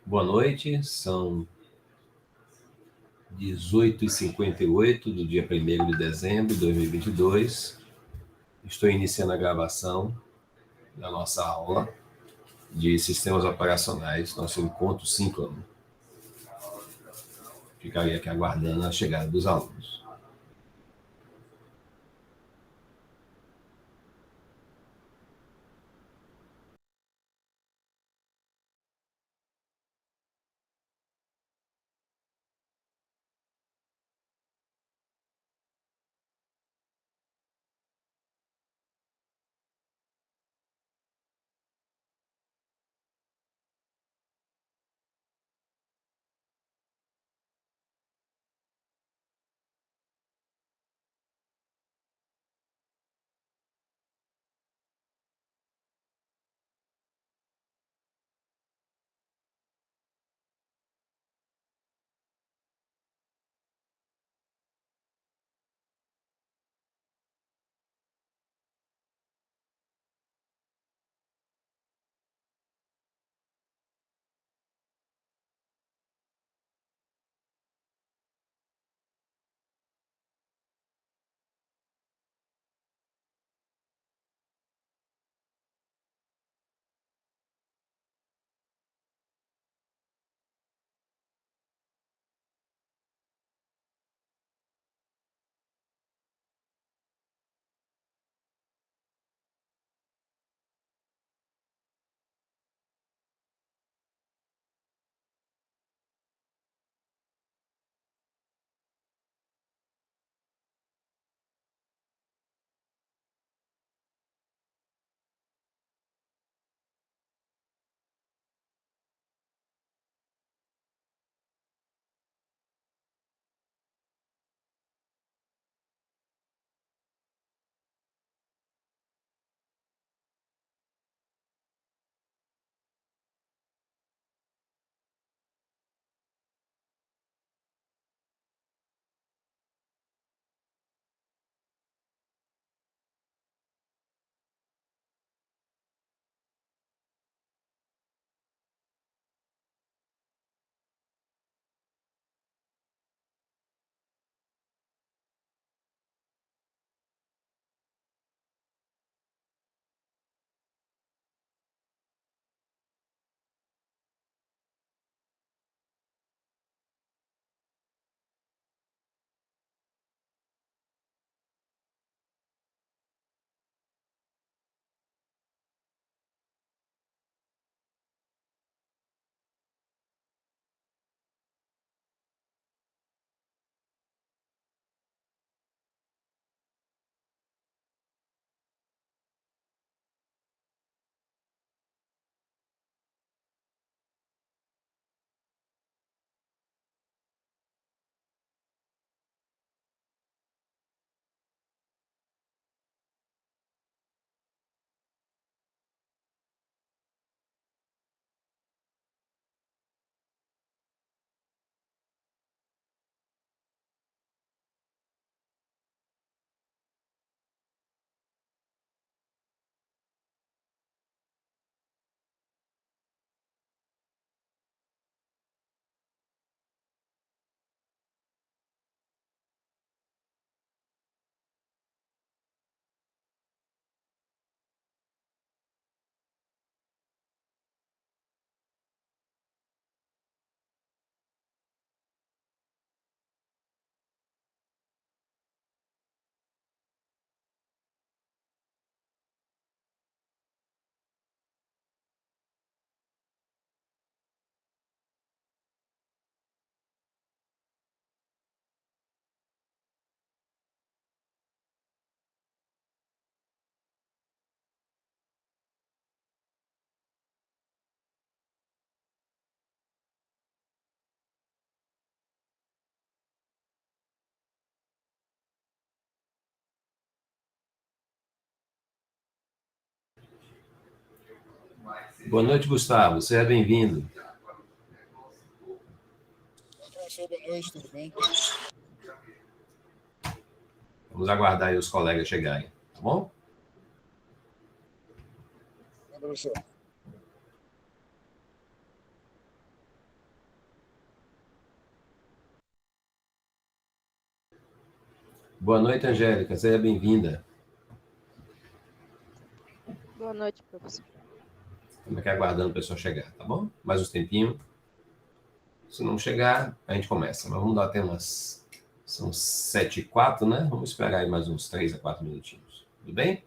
Boa noite, são 18h58 do dia 1º de dezembro de 2022. Estou iniciando a gravação da nossa aula de sistemas operacionais, nosso encontro síncrono. Ficarei aqui aguardando a chegada dos alunos. Boa noite, Gustavo. Seja bem-vindo. Professor, boa noite, tudo bem? Vamos aguardar aí os colegas chegarem, tá bom? Professor. Boa noite, Angélica. Seja bem-vinda. Boa noite, professor. Estamos aqui aguardando o pessoal chegar, tá bom? Mais um tempinho. Se não chegar, a gente começa. Mas vamos dar até umas... São 7h04, né? Vamos esperar aí mais uns 3 a 4 minutinhos. Tudo bem?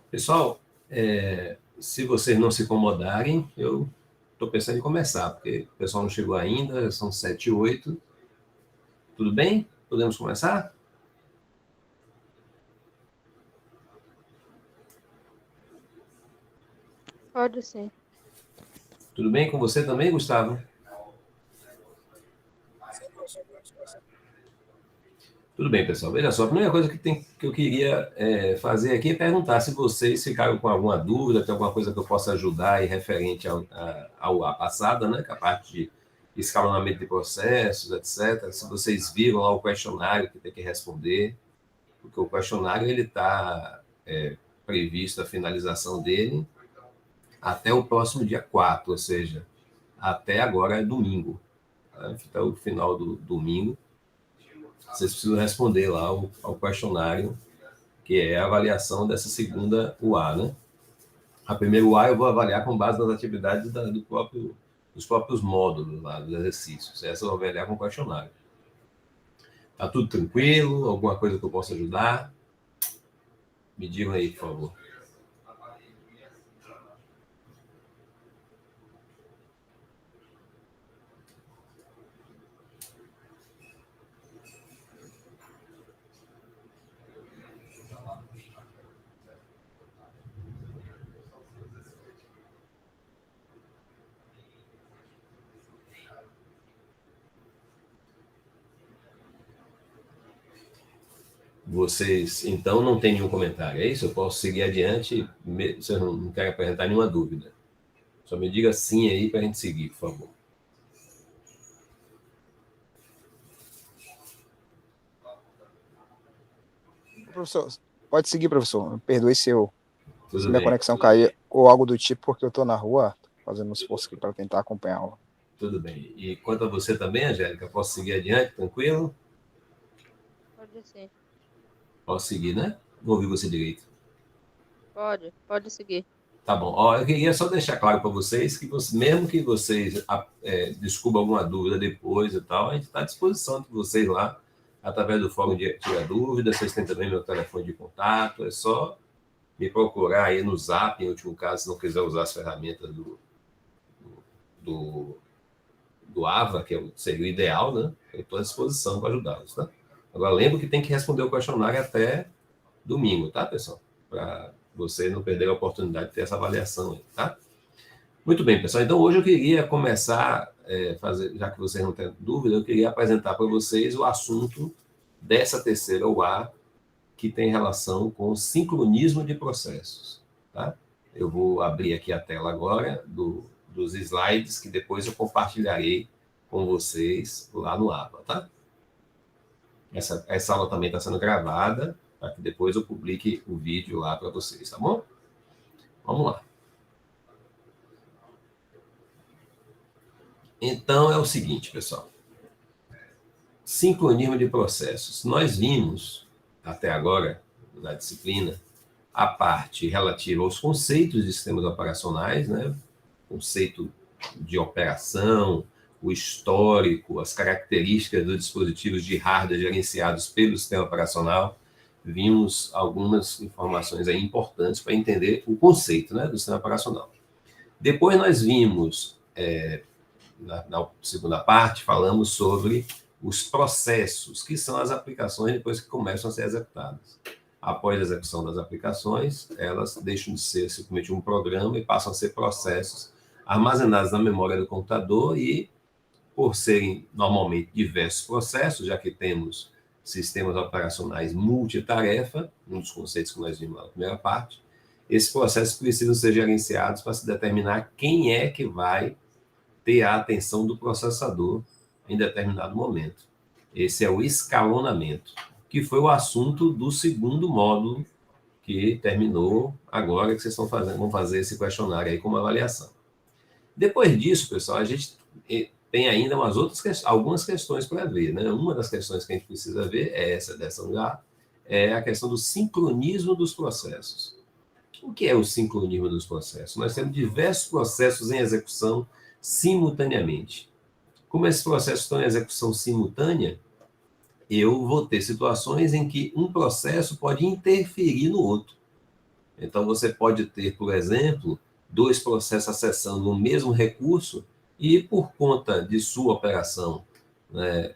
Pessoal, se vocês não se incomodarem, eu estou pensando em começar, porque o pessoal não chegou ainda, são 7h08. Tudo bem? Podemos começar? Pode sim. Tudo bem com você também, Gustavo? Tudo bem, pessoal. Veja só, a primeira coisa que eu queria fazer aqui é perguntar se vocês ficaram com alguma dúvida, tem alguma coisa que eu possa ajudar aí referente à passada, né? Que é a parte de escalonamento de processos, etc. Se vocês viram lá o questionário que tem que responder, porque o questionário ele está previsto a finalização dele até o próximo dia 4, ou seja, até agora é domingo, né? Até o final do domingo. Vocês precisam responder lá ao questionário, que é a avaliação dessa segunda UA, né? A primeira UA eu vou avaliar com base nas atividades dos próprios módulos lá, dos exercícios. Essa eu vou avaliar com o questionário. Tá tudo tranquilo? Alguma coisa que eu possa ajudar? Me digam aí, por favor. Vocês, então, não tem nenhum comentário, é isso? Eu posso seguir adiante, vocês não querem apresentar nenhuma dúvida. Só me diga sim aí para a gente seguir, por favor. Professor, pode seguir, professor. Perdoe se minha bem. Conexão cair ou algo do tipo, porque eu estou na rua fazendo um esforço aqui para tentar acompanhar a aula. Tudo bem. E quanto a você também, Angélica, posso seguir adiante, tranquilo? Pode sim. Posso seguir, né? Não ouvi você direito. Pode seguir. Tá bom. Ó, eu queria só deixar claro para vocês que mesmo que vocês descubram alguma dúvida depois e tal, a gente está à disposição de vocês lá, através do fórum de Tirar Dúvidas. Vocês têm também meu telefone de contato. É só me procurar aí no Zap, em último caso, se não quiser usar as ferramentas do AVA, que seria o ideal, né? Eu estou à disposição para ajudá-los, tá? Agora, lembro que tem que responder o questionário até domingo, tá, pessoal? Para você não perder a oportunidade de ter essa avaliação aí, tá? Muito bem, pessoal. Então, hoje eu queria começar já que vocês não têm dúvida, eu queria apresentar para vocês o assunto dessa terceira UA, que tem relação com sincronismo de processos, tá? Eu vou abrir aqui a tela agora dos slides, que depois eu compartilharei com vocês lá no AVA, tá? Essa aula também está sendo gravada, para que depois eu publique o vídeo lá para vocês, tá bom? Vamos lá. Então, é o seguinte, pessoal. Sincronismo de processos. Nós vimos, até agora, na disciplina, a parte relativa aos conceitos de sistemas operacionais, né? Conceito de operação, o histórico, as características dos dispositivos de hardware gerenciados pelo sistema operacional. Vimos algumas informações aí importantes para entender o conceito, né, do sistema operacional. Depois nós vimos, na segunda parte, falamos sobre os processos, que são as aplicações depois que começam a ser executadas. Após a execução das aplicações, elas deixam de ser simplesmente um programa e passam a ser processos armazenados na memória do computador e, por serem normalmente diversos processos, já que temos sistemas operacionais multitarefa, um dos conceitos que nós vimos na primeira parte, esses processos precisam ser gerenciados para se determinar quem é que vai ter a atenção do processador em determinado momento. Esse é o escalonamento, que foi o assunto do segundo módulo que terminou agora, que vocês vão fazer esse questionário aí como avaliação. Depois disso, pessoal, a gente tem ainda algumas questões para ver, né? Uma das questões que a gente precisa ver é essa dessa lugar, é a questão do sincronismo dos processos. O que é o sincronismo dos processos? Nós temos diversos processos em execução simultaneamente. Como esses processos estão em execução simultânea, eu vou ter situações em que um processo pode interferir no outro. Então, você pode ter, por exemplo, dois processos acessando o mesmo recurso e, por conta de sua operação, né,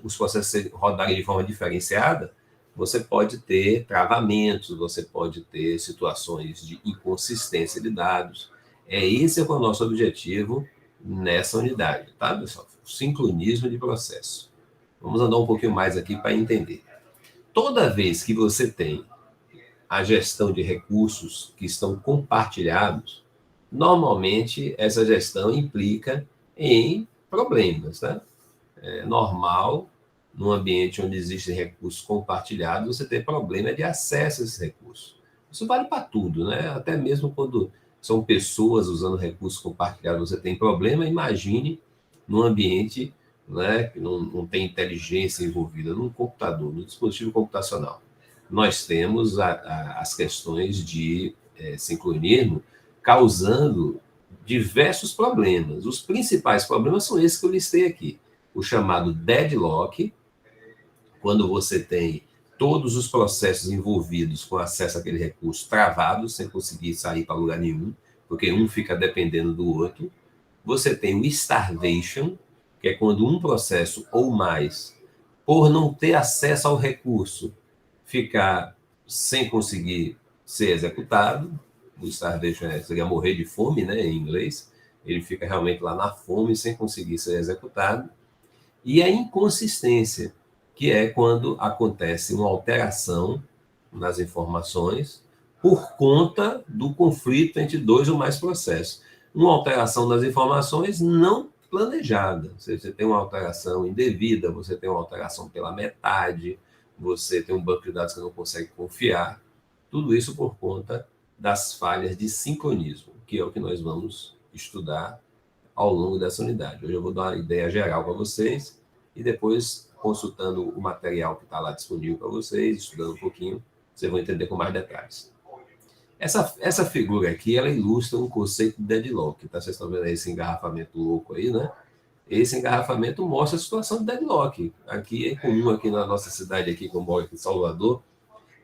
os processos rodarem de forma diferenciada, você pode ter travamentos, você pode ter situações de inconsistência de dados. Esse é o nosso objetivo nessa unidade, tá, pessoal? O sincronismo de processo. Vamos andar um pouquinho mais aqui para entender. Toda vez que você tem a gestão de recursos que estão compartilhados, normalmente essa gestão implica em problemas, né? É normal, num ambiente onde existem recursos compartilhados, você ter problema de acesso a esses recursos. Isso vale para tudo, né? Até mesmo quando são pessoas usando recursos compartilhados, você tem problema. Imagine num ambiente, né, que não tem inteligência envolvida, num computador, no dispositivo computacional. Nós temos as questões de sincronismo causando diversos problemas. Os principais problemas são esses que eu listei aqui. O chamado deadlock, quando você tem todos os processos envolvidos com acesso àquele recurso travados, sem conseguir sair para lugar nenhum, porque um fica dependendo do outro. Você tem o starvation, que é quando um processo ou mais, por não ter acesso ao recurso, ficar sem conseguir ser executado. O starvation seria morrer de fome, né, em inglês. Ele fica realmente lá na fome, sem conseguir ser executado. E a inconsistência, que é quando acontece uma alteração nas informações por conta do conflito entre dois ou mais processos. Uma alteração nas informações não planejada. Você tem uma alteração indevida, você tem uma alteração pela metade, você tem um banco de dados que não consegue confiar. Tudo isso por conta das falhas de sincronismo, que é o que nós vamos estudar ao longo dessa unidade. Hoje eu vou dar uma ideia geral para vocês e depois, consultando o material que está lá disponível para vocês, estudando um pouquinho, vocês vão entender com mais detalhes. Essa figura aqui, ela ilustra um conceito de deadlock, tá? Vocês estão vendo esse engarrafamento louco aí, né? Esse engarrafamento mostra a situação de deadlock. Aqui é comum, aqui na nossa cidade, aqui, como eu moro aqui em Salvador,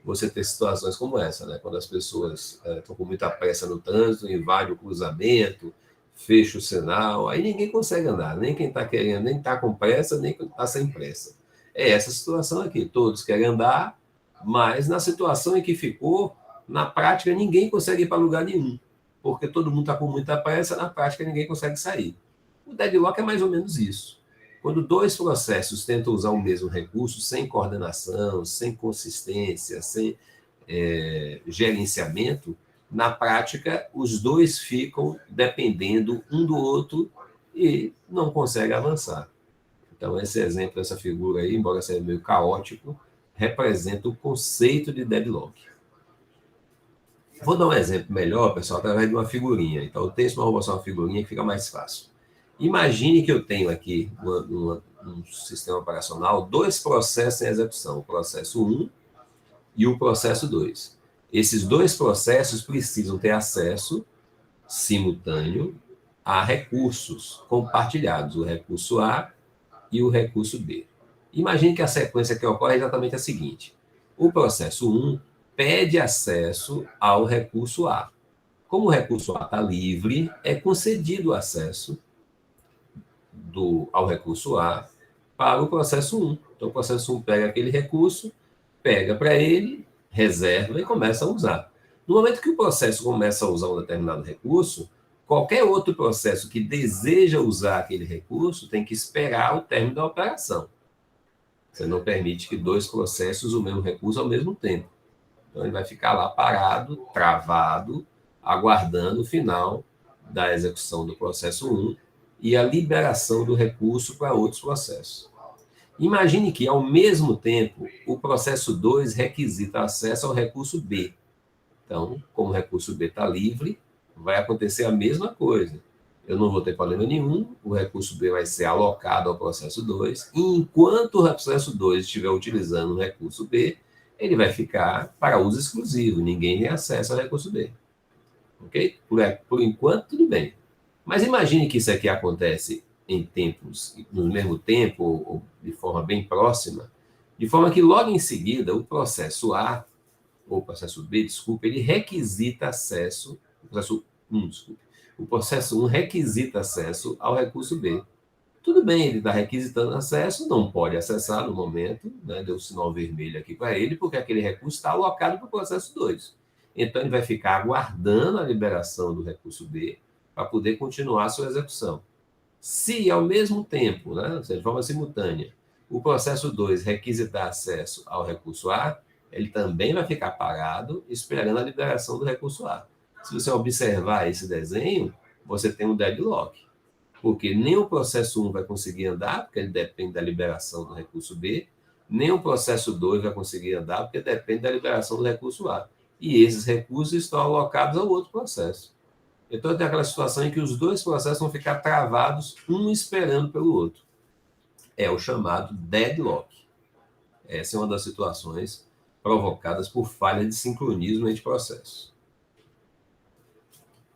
você ter situações como essa, né? Quando as pessoas estão com muita pressa no trânsito, invadem o cruzamento, fecha o sinal, aí ninguém consegue andar, nem quem está querendo, nem está com pressa, nem quem está sem pressa. É essa situação aqui, todos querem andar, mas na situação em que ficou, na prática ninguém consegue ir para lugar nenhum, porque todo mundo está com muita pressa, na prática ninguém consegue sair. O deadlock é mais ou menos isso. Quando dois processos tentam usar o mesmo recurso, sem coordenação, sem consistência, sem gerenciamento, na prática, os dois ficam dependendo um do outro e não conseguem avançar. Então, esse exemplo, essa figura aí, embora seja meio caótico, representa o conceito de deadlock. Vou dar um exemplo melhor, pessoal, através de uma figurinha. Então, o texto, mas vou mostrar uma figurinha que fica mais fácil. Imagine que eu tenho aqui, num sistema operacional, dois processos em execução, o processo 1 e o processo 2. Esses dois processos precisam ter acesso simultâneo a recursos compartilhados, o recurso A e o recurso B. Imagine que a sequência que ocorre é exatamente a seguinte. O processo 1 pede acesso ao recurso A. Como o recurso A está livre, é concedido o acesso ao recurso A para o processo 1. Então, o processo 1 pega aquele recurso, pega para ele, reserva e começa a usar. No momento que o processo começa a usar um determinado recurso, qualquer outro processo que deseja usar aquele recurso tem que esperar o término da operação. Você não permite que dois processos usem o mesmo recurso ao mesmo tempo. Então, ele vai ficar lá parado, travado, aguardando o final da execução do processo 1 e a liberação do recurso para outros processos. Imagine que, ao mesmo tempo, o processo 2 requisita acesso ao recurso B. Então, como o recurso B está livre, vai acontecer a mesma coisa. Eu não vou ter problema nenhum, o recurso B vai ser alocado ao processo 2, e enquanto o processo 2 estiver utilizando o recurso B, ele vai ficar para uso exclusivo, ninguém tem acesso ao recurso B. Ok? Por enquanto, tudo bem. Mas imagine que isso aqui acontece em tempos, no mesmo tempo, ou de forma bem próxima, de forma que logo em seguida o processo A, ou o processo B, desculpa, ele requisita acesso, o processo 1, desculpa, o processo 1 requisita acesso ao recurso B. Tudo bem, ele está requisitando acesso, não pode acessar no momento, né, deu um sinal vermelho aqui para ele, porque aquele recurso está alocado para o processo 2. Então, ele vai ficar aguardando a liberação do recurso B, para poder continuar a sua execução. Se, ao mesmo tempo, né, ou seja, de forma simultânea, o processo 2 requisitar acesso ao recurso A, ele também vai ficar parado esperando a liberação do recurso A. Se você observar esse desenho, você tem um deadlock, porque nem o processo 1 vai conseguir andar, porque ele depende da liberação do recurso B, nem o processo 2 vai conseguir andar, porque depende da liberação do recurso A. E esses recursos estão alocados ao outro processo. Então, tem aquela situação em que os dois processos vão ficar travados, um esperando pelo outro. É o chamado deadlock. Essa é uma das situações provocadas por falha de sincronismo entre processos.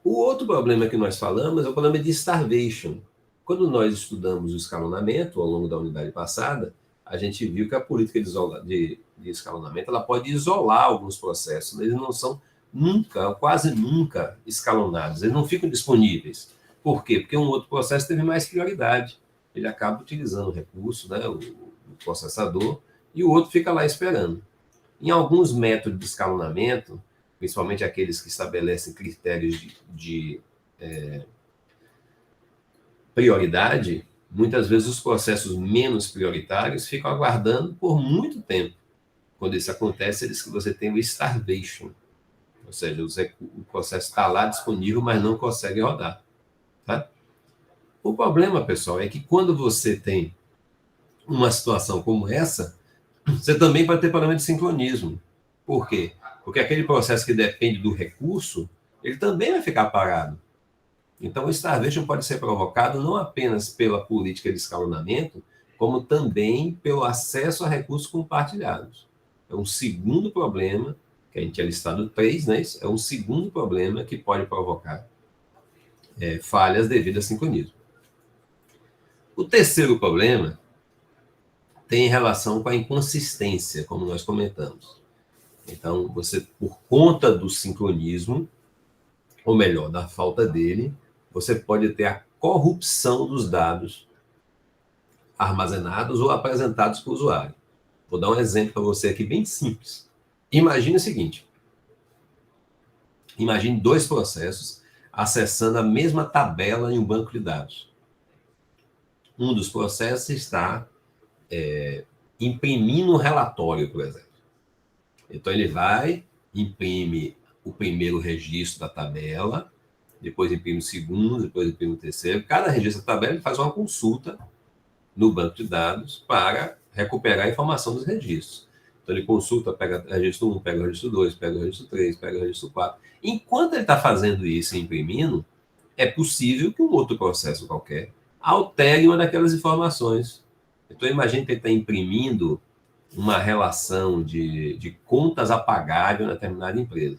O outro problema que nós falamos é o problema de starvation. Quando nós estudamos o escalonamento ao longo da unidade passada, a gente viu que a política de escalonamento ela pode isolar alguns processos. Eles não são nunca, quase nunca escalonados. Eles não ficam disponíveis. Por quê? Porque um outro processo teve mais prioridade. Ele acaba utilizando o recurso, né, o processador, e o outro fica lá esperando. Em alguns métodos de escalonamento, principalmente aqueles que estabelecem critérios de prioridade, muitas vezes os processos menos prioritários ficam aguardando por muito tempo. Quando isso acontece, você tem o starvation, ou seja, o processo está lá disponível, mas não consegue rodar. Tá? O problema, pessoal, é que quando você tem uma situação como essa, você também pode ter problema de sincronismo. Por quê? Porque aquele processo que depende do recurso, ele também vai ficar parado. Então, o starvation pode ser provocado não apenas pela política de escalonamento, como também pelo acesso a recursos compartilhados. É um segundo problema, que a gente tinha listado 3, né? É um segundo problema que pode provocar falhas devido a sincronismo. O terceiro problema tem relação com a inconsistência, como nós comentamos. Então, você, por conta do sincronismo, ou melhor, da falta dele, você pode ter a corrupção dos dados armazenados ou apresentados para o usuário. Vou dar um exemplo para você aqui bem simples. Imagine o seguinte. Imagine 2 processos acessando a mesma tabela em um banco de dados. Um dos processos está imprimindo um relatório, por exemplo. Então, ele vai, imprime o primeiro registro da tabela, depois imprime o segundo, depois imprime o terceiro. Cada registro da tabela ele faz uma consulta no banco de dados para recuperar a informação dos registros. Então, ele consulta, pega o registro 1, pega o registro 2, pega o registro 3, pega o registro 4. Enquanto ele está fazendo isso e imprimindo, é possível que um outro processo qualquer altere uma daquelas informações. Então, imagine que ele está imprimindo uma relação de contas a pagar de uma determinada empresa.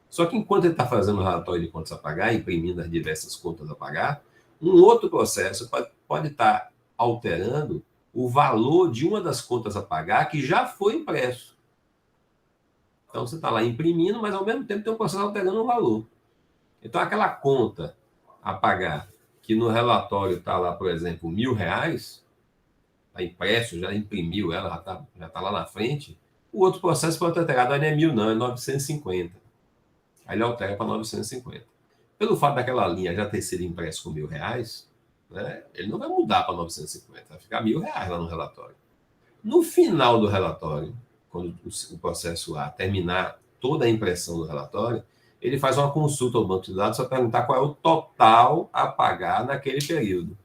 Só que enquanto ele está fazendo o relatório de contas a pagar, imprimindo as diversas contas a pagar, um outro processo pode estar alterando o valor de uma das contas a pagar que já foi impresso. Então, você está lá imprimindo, mas ao mesmo tempo tem um processo alterando o valor. Então, aquela conta a pagar, que no relatório está lá, por exemplo, R$1.000, está impresso, já imprimiu ela, já está lá na frente, o outro processo pode ter alterado, não é 1.000 não, é 950. Aí ele altera para 950. Pelo fato daquela linha já ter sido impresso com R$1.000, né, ele não vai mudar para 950, vai ficar R$1.000 lá no relatório. No final do relatório, quando o processo A terminar toda a impressão do relatório, ele faz uma consulta ao banco de dados para perguntar qual é o total a pagar naquele período.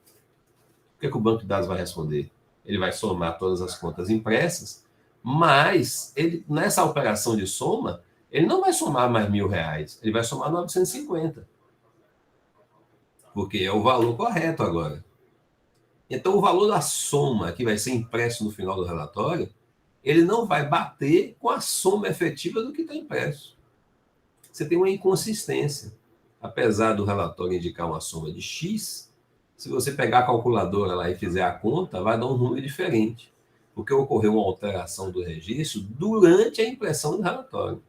O que o banco de dados vai responder? Ele vai somar todas as contas impressas, mas ele, nessa operação de soma, ele não vai somar mais R$1.000, ele vai somar 950. Porque é o valor correto agora. Então, o valor da soma que vai ser impresso no final do relatório, ele não vai bater com a soma efetiva do que está impresso. Você tem uma inconsistência. Apesar do relatório indicar uma soma de X, se você pegar a calculadora lá e fizer a conta, vai dar um número diferente. Porque ocorreu uma alteração do registro durante a impressão do relatório.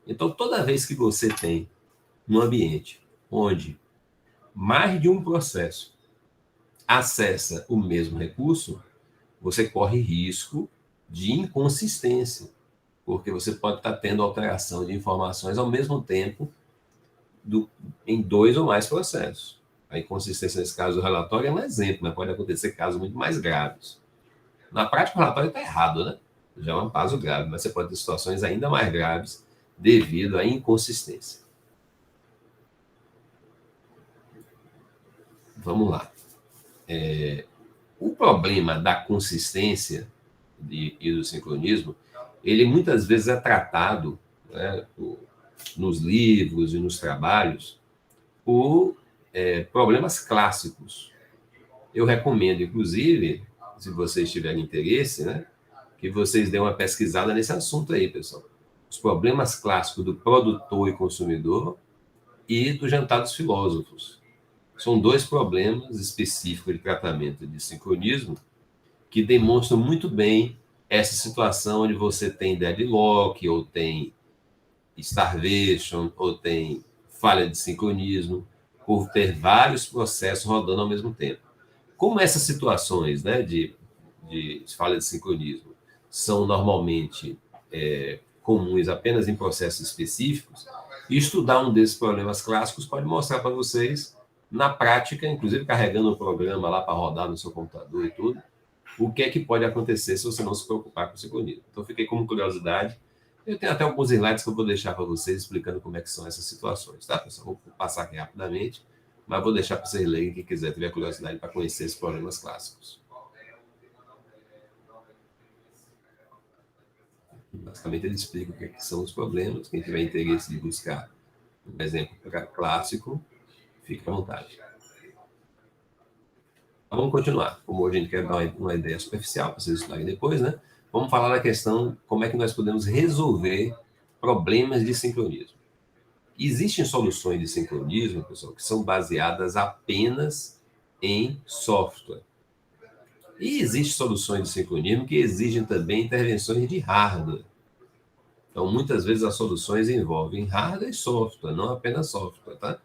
Então, toda vez que você tem um ambiente onde mais de um processo acessa o mesmo recurso, você corre risco de inconsistência, porque você pode estar tendo alteração de informações ao mesmo tempo em 2 ou mais processos. A inconsistência nesse caso do relatório é um exemplo, mas pode acontecer casos muito mais graves. Na prática, o relatório está errado, né? Já é um caso grave, mas você pode ter situações ainda mais graves devido à inconsistência. Vamos lá. O problema da consistência e do sincronismo, ele muitas vezes é tratado, né, nos livros e nos trabalhos por problemas clássicos. Eu recomendo, inclusive, se vocês tiverem interesse, né, que vocês dêem uma pesquisada nesse assunto aí, pessoal. Os problemas clássicos do produtor e consumidor e do jantar dos filósofos. São 2 problemas específicos de tratamento de sincronismo que demonstram muito bem essa situação onde você tem deadlock, ou tem starvation, ou tem falha de sincronismo, por ter vários processos rodando ao mesmo tempo. Como essas situações, né, de falha de sincronismo são normalmente comuns apenas em processos específicos, estudar um desses problemas clássicos pode mostrar para vocês, na prática, inclusive carregando o programa lá para rodar no seu computador e tudo, o que é que pode acontecer se você não se preocupar com o sincronismo. Então, fiquei como curiosidade. Eu tenho até alguns slides que eu vou deixar para vocês explicando como é que são essas situações, tá, pessoal? Vou passar aqui rapidamente, mas vou deixar para vocês lerem, quem quiser tiver curiosidade para conhecer esses problemas clássicos. Basicamente, ele explica o que são os problemas. Quem tiver interesse de buscar um exemplo clássico, fique à vontade. Vamos continuar. Como hoje a gente quer dar uma ideia superficial para vocês estudarem depois, né? Vamos falar da questão como é que nós podemos resolver problemas de sincronismo. Existem soluções de sincronismo, pessoal, que são baseadas apenas em software. E existem soluções de sincronismo que exigem também intervenções de hardware. Então, muitas vezes as soluções envolvem hardware e software, não apenas software, tá?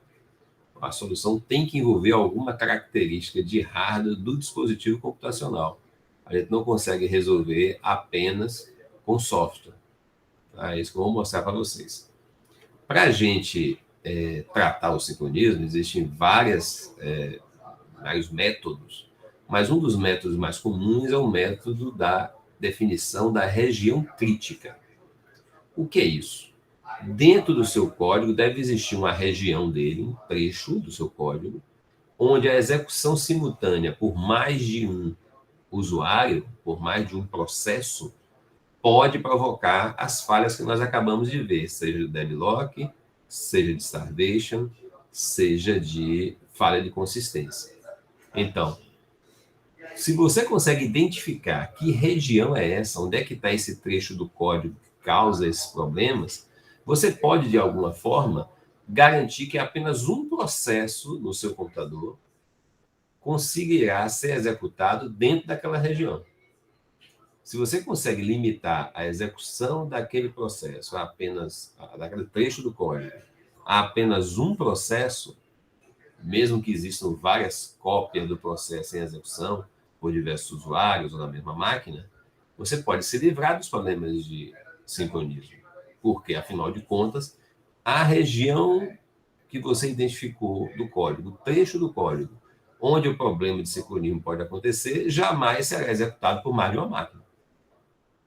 A solução tem que envolver alguma característica de hardware do dispositivo computacional. A gente não consegue resolver apenas com software. Tá? É isso que eu vou mostrar para vocês. Para a gente tratar o sincronismo, existem vários métodos, mas um dos métodos mais comuns é o método da definição da região crítica. O que é isso? Dentro do seu código deve existir uma região dele, um trecho do seu código, onde a execução simultânea por mais de um usuário, por mais de um processo, pode provocar as falhas que nós acabamos de ver, seja de deadlock, seja de starvation, seja de falha de consistência. Então, se você consegue identificar que região é essa, onde é que está esse trecho do código que causa esses problemas, você pode, de alguma forma, garantir que apenas um processo no seu computador conseguirá ser executado dentro daquela região. Se você consegue limitar a execução daquele processo, daquele trecho do código, a apenas um processo, mesmo que existam várias cópias do processo em execução por diversos usuários ou na mesma máquina, você pode se livrar dos problemas de sincronismo. Porque, afinal de contas, a região que você identificou do código, o trecho do código, onde o problema de sincronismo pode acontecer, jamais será executado por mais de uma máquina.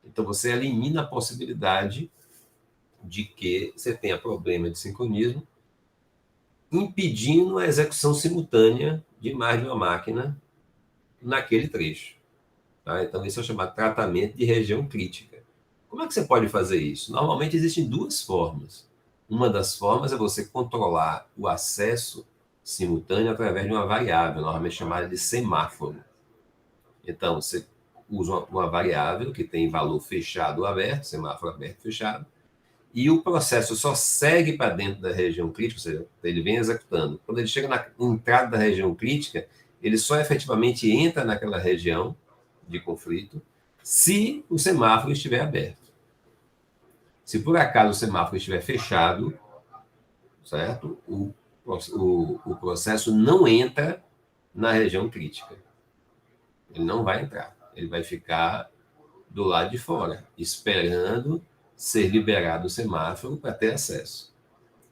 Então, você elimina a possibilidade de que você tenha problema de sincronismo, impedindo a execução simultânea de mais de uma máquina naquele trecho. Tá? Então, isso é chamado tratamento de região crítica. Como é que você pode fazer isso? Normalmente existem 2 formas. Uma das formas é você controlar o acesso simultâneo através de uma variável, normalmente chamada de semáforo. Então, você usa uma variável que tem valor fechado ou aberto, semáforo aberto e fechado, e o processo só segue para dentro da região crítica, ou seja, ele vem executando. Quando ele chega na entrada da região crítica, ele só efetivamente entra naquela região de conflito se o semáforo estiver aberto. Se por acaso o semáforo estiver fechado, certo? O processo não entra na região crítica. Ele não vai entrar. Ele vai ficar do lado de fora, esperando ser liberado o semáforo para ter acesso.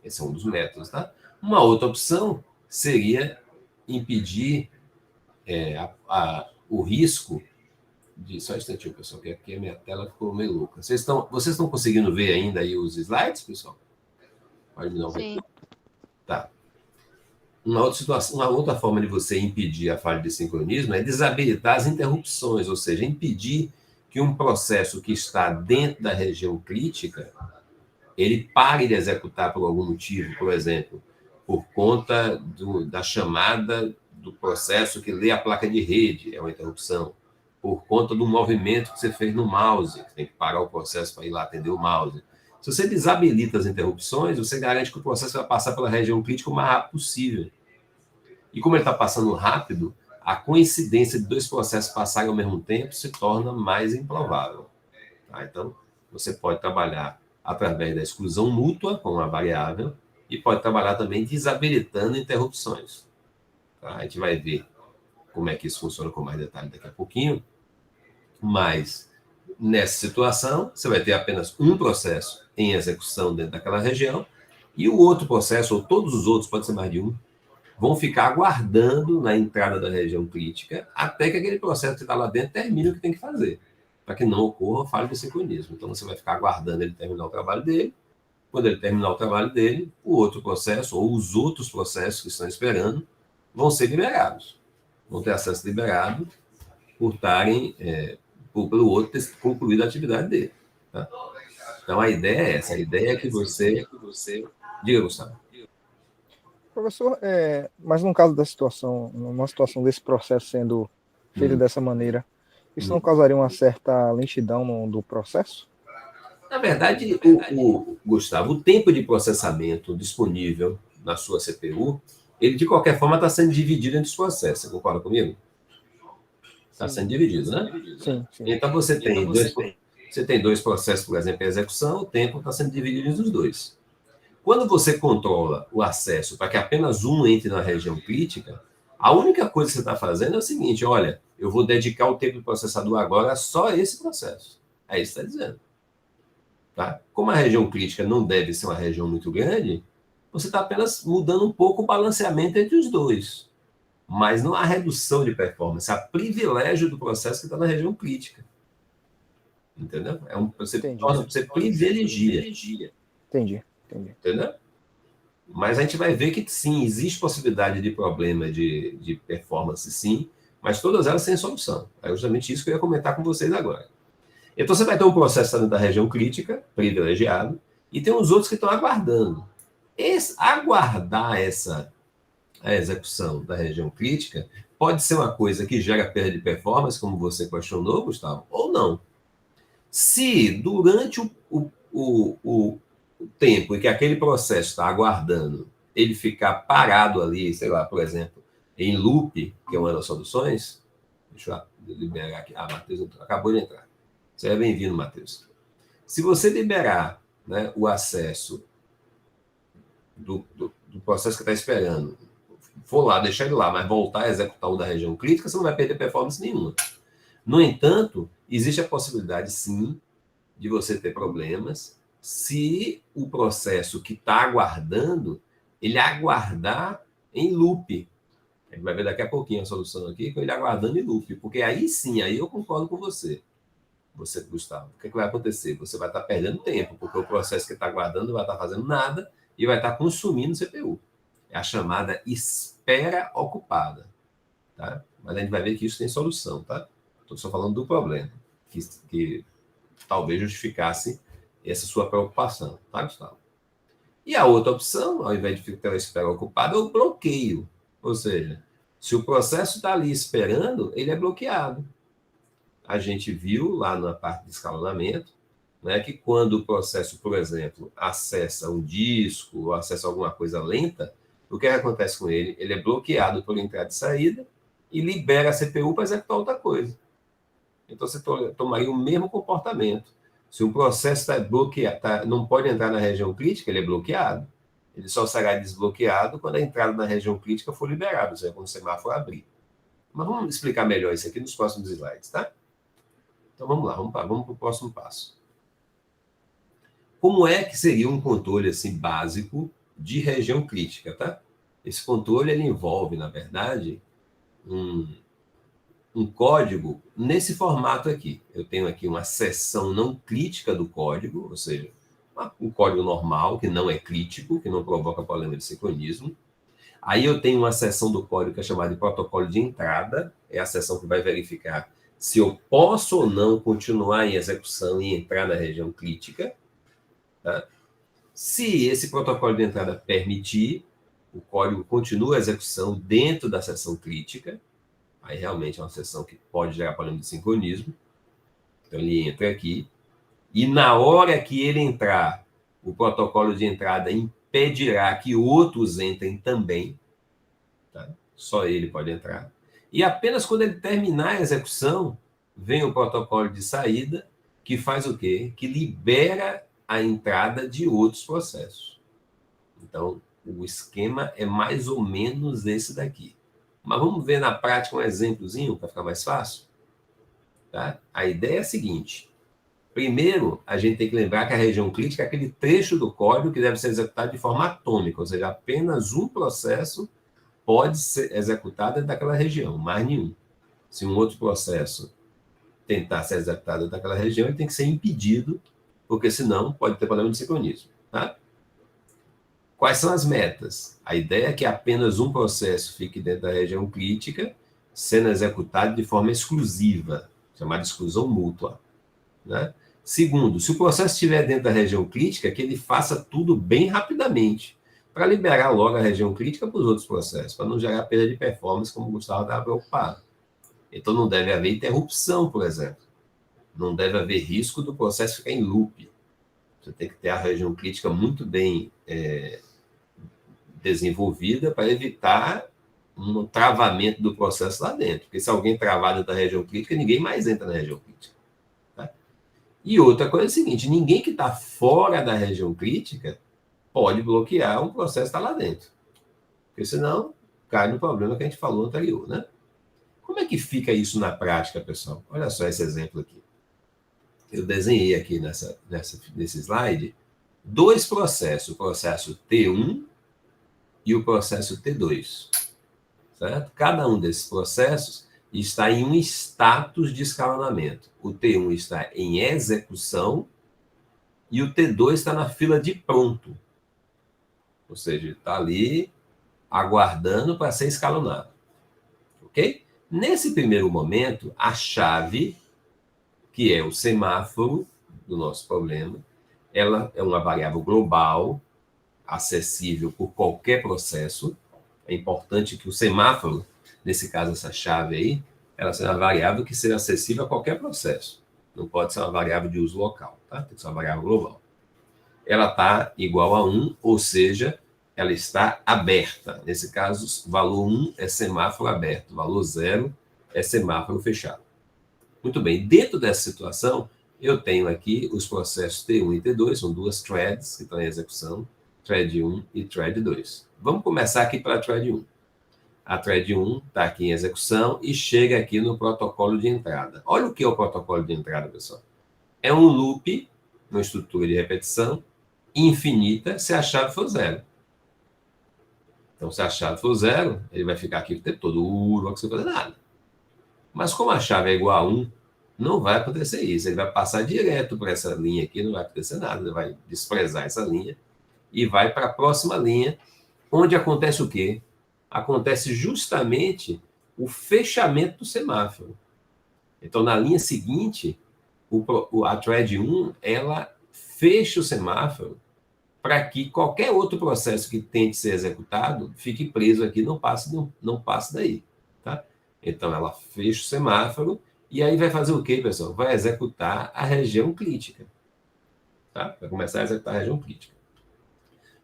Esse é um dos métodos, tá? Uma outra opção seria impedir o risco de... Só um instantinho, pessoal, que aqui a minha tela ficou meio louca. Vocês estão conseguindo ver ainda aí os slides, pessoal? Pode me dar um Sim. Tá. Uma outra situação, uma outra forma de você impedir a falha de sincronismo é desabilitar as interrupções, ou seja, impedir que um processo que está dentro da região crítica ele pare de executar por algum motivo, por exemplo, por conta da chamada do processo que lê a placa de rede, é uma interrupção, por conta do movimento que você fez no mouse, que tem que parar o processo para ir lá atender o mouse. Se você desabilita as interrupções, você garante que o processo vai passar pela região crítica o mais rápido possível. E como ele está passando rápido, a coincidência de dois processos passarem ao mesmo tempo se torna mais improvável. Tá? Então, você pode trabalhar através da exclusão mútua com uma variável e pode trabalhar também desabilitando interrupções. Tá? A gente vai ver como é que isso funciona com mais detalhe daqui a pouquinho, mas nessa situação você vai ter apenas um processo em execução dentro daquela região e o outro processo, ou todos os outros, pode ser mais de um, vão ficar aguardando na entrada da região crítica até que aquele processo que está lá dentro termine o que tem que fazer, para que não ocorra falha de sincronismo. Então, você vai ficar aguardando ele terminar o trabalho dele. Quando ele terminar o trabalho dele, o outro processo, ou os outros processos que estão esperando, vão ser liberados. Vão ter acesso liberado por estarem, pelo outro ter concluído a atividade dele. Tá? Então, a ideia é essa. A ideia é que você... Diga, Gustavo. Professor, mas no caso da situação, numa situação desse processo sendo feito dessa maneira, isso não causaria uma certa lentidão do processo? Na verdade, Gustavo, o tempo de processamento disponível na sua CPU, ele de qualquer forma está sendo dividido entre os processos. Você concorda comigo? Está sendo dividido, né? Sim, sim. Então você tem dois processos, por exemplo, em execução, o tempo está sendo dividido entre os dois. Quando você controla o acesso para que apenas um entre na região crítica, a única coisa que você está fazendo é o seguinte: olha, eu vou dedicar o tempo do processador agora a só esse processo. É isso que está dizendo. Tá? Como a região crítica não deve ser uma região muito grande, você está apenas mudando um pouco o balanceamento entre os dois. Mas não há redução de performance, há privilégio do processo que está na região crítica. Entendeu? Você privilegia. Entendi. Entendeu? Mas a gente vai ver que sim, existe possibilidade de problema de performance, sim, mas todas elas têm solução. É justamente isso que eu ia comentar com vocês agora. Então você vai ter um processo dentro da região crítica, privilegiado, e tem os outros que estão aguardando. Aguardar a execução da região crítica pode ser uma coisa que gera perda de performance, como você questionou, Gustavo, ou não. Se durante o tempo em que aquele processo está aguardando, ele ficar parado ali, sei lá, por exemplo, em loop, que é uma das soluções, deixa eu liberar aqui. Matheus acabou de entrar. Seja bem-vindo, Matheus. Se você liberar, né, o acesso do processo que está esperando, for lá, deixar ele lá, mas voltar a executar o da região crítica, você não vai perder performance nenhuma. No entanto, existe a possibilidade, sim, de você ter problemas se o processo que está aguardando, ele aguardar em loop. A gente vai ver daqui a pouquinho a solução aqui, com ele aguardando em loop, porque aí sim, aí eu concordo com você, Gustavo. O que vai acontecer? Você vai estar perdendo tempo, porque o processo que está aguardando não vai estar fazendo nada e vai estar consumindo CPU. É a chamada espera ocupada. Tá? Mas a gente vai ver que isso tem solução, tá? Estou só falando do problema, que talvez justificasse essa sua preocupação, tá, Gustavo? E a outra opção, ao invés de ter a espera ocupada, é o bloqueio. Ou seja, se o processo está ali esperando, ele é bloqueado. A gente viu lá na parte de escalonamento, né, que quando o processo, por exemplo, acessa um disco ou acessa alguma coisa lenta, o que acontece com ele? Ele é bloqueado por entrada e saída e libera a CPU para executar outra coisa. Então, você tomaria o mesmo comportamento. Se o processo está bloqueado, não pode entrar na região crítica, ele é bloqueado. Ele só será desbloqueado quando a entrada na região crítica for liberada, ou seja, quando o semáforo abrir. Mas vamos explicar melhor isso aqui nos próximos slides, tá? Então, vamos lá, vamos para o próximo passo. Como é que seria um controle assim, básico de região crítica, tá? Esse controle ele envolve, na verdade, um código nesse formato aqui. Eu tenho aqui uma seção não crítica do código, ou seja, um código normal, que não é crítico, que não provoca problema de sincronismo. Aí eu tenho uma seção do código que é chamada de protocolo de entrada, é a seção que vai verificar se eu posso ou não continuar em execução e entrar na região crítica. Tá? Se esse protocolo de entrada permitir, o código continua a execução dentro da seção crítica, aí realmente é uma seção que pode gerar problema de sincronismo. Então ele entra aqui, e na hora que ele entrar, o protocolo de entrada impedirá que outros entrem também. Tá? Só ele pode entrar. E apenas quando ele terminar a execução, vem o protocolo de saída, que faz o quê? Que libera a entrada de outros processos. Então, o esquema é mais ou menos esse daqui. Mas vamos ver na prática um exemplozinho para ficar mais fácil? Tá? A ideia é a seguinte. Primeiro, a gente tem que lembrar que a região crítica é aquele trecho do código que deve ser executado de forma atômica, ou seja, apenas um processo pode ser executado daquela região, mais nenhum. Se um outro processo tentar ser executado daquela região, ele tem que ser impedido, porque senão pode ter problema de sincronismo. Tá? Quais são as metas? A ideia é que apenas um processo fique dentro da região crítica, sendo executado de forma exclusiva, chamada exclusão mútua. Né? Segundo, se o processo estiver dentro da região crítica, que ele faça tudo bem rapidamente, para liberar logo a região crítica para os outros processos, para não gerar perda de performance, como o Gustavo estava preocupado. Então, não deve haver interrupção, por exemplo. Não deve haver risco do processo ficar em loop. Você tem que ter a região crítica muito bem desenvolvida para evitar um travamento do processo lá dentro. Porque se alguém travar dentro da região crítica, ninguém mais entra na região crítica. Tá? E outra coisa é a seguinte, ninguém que está fora da região crítica pode bloquear um processo que está lá dentro. Porque senão cai no problema que a gente falou anterior, né? Como é que fica isso na prática, pessoal? Olha só esse exemplo aqui. Eu desenhei aqui nesse slide dois processos, o processo T1 e o processo T2. Certo? Cada um desses processos está em um status de escalonamento. O T1 está em execução e o T2 está na fila de pronto. Ou seja, ele está ali aguardando para ser escalonado. Ok? Nesse primeiro momento, a chave, que é o semáforo do nosso problema, ela é uma variável global, acessível por qualquer processo. É importante que o semáforo, nesse caso essa chave aí, ela seja uma variável que seja acessível a qualquer processo. Não pode ser uma variável de uso local, tá? Tem que ser uma variável global. Ela está igual a 1, ou seja, ela está aberta. Nesse caso, valor 1 é semáforo aberto, valor 0 é semáforo fechado. Muito bem, dentro dessa situação, eu tenho aqui os processos T1 e T2, são duas threads que estão em execução, thread 1 e thread 2. Vamos começar aqui pela thread 1. A thread 1 está aqui em execução e chega aqui no protocolo de entrada. Olha o que é o protocolo de entrada, pessoal. É um loop, uma estrutura de repetição, infinita, se a chave for 0. Então, se a chave for 0, ele vai ficar aqui o tempo todo, não vai conseguir fazer nada. Mas como a chave é igual a 1, não vai acontecer isso. Ele vai passar direto por essa linha aqui, não vai acontecer nada. Ele vai desprezar essa linha e vai para a próxima linha, onde acontece o quê? Acontece justamente o fechamento do semáforo. Então, na linha seguinte, a thread 1, ela fecha o semáforo para que qualquer outro processo que tente ser executado fique preso aqui, não passe daí. Tá? Então, ela fecha o semáforo e aí vai fazer o quê, pessoal? Vai executar a região crítica. Tá? Vai começar a executar a região crítica.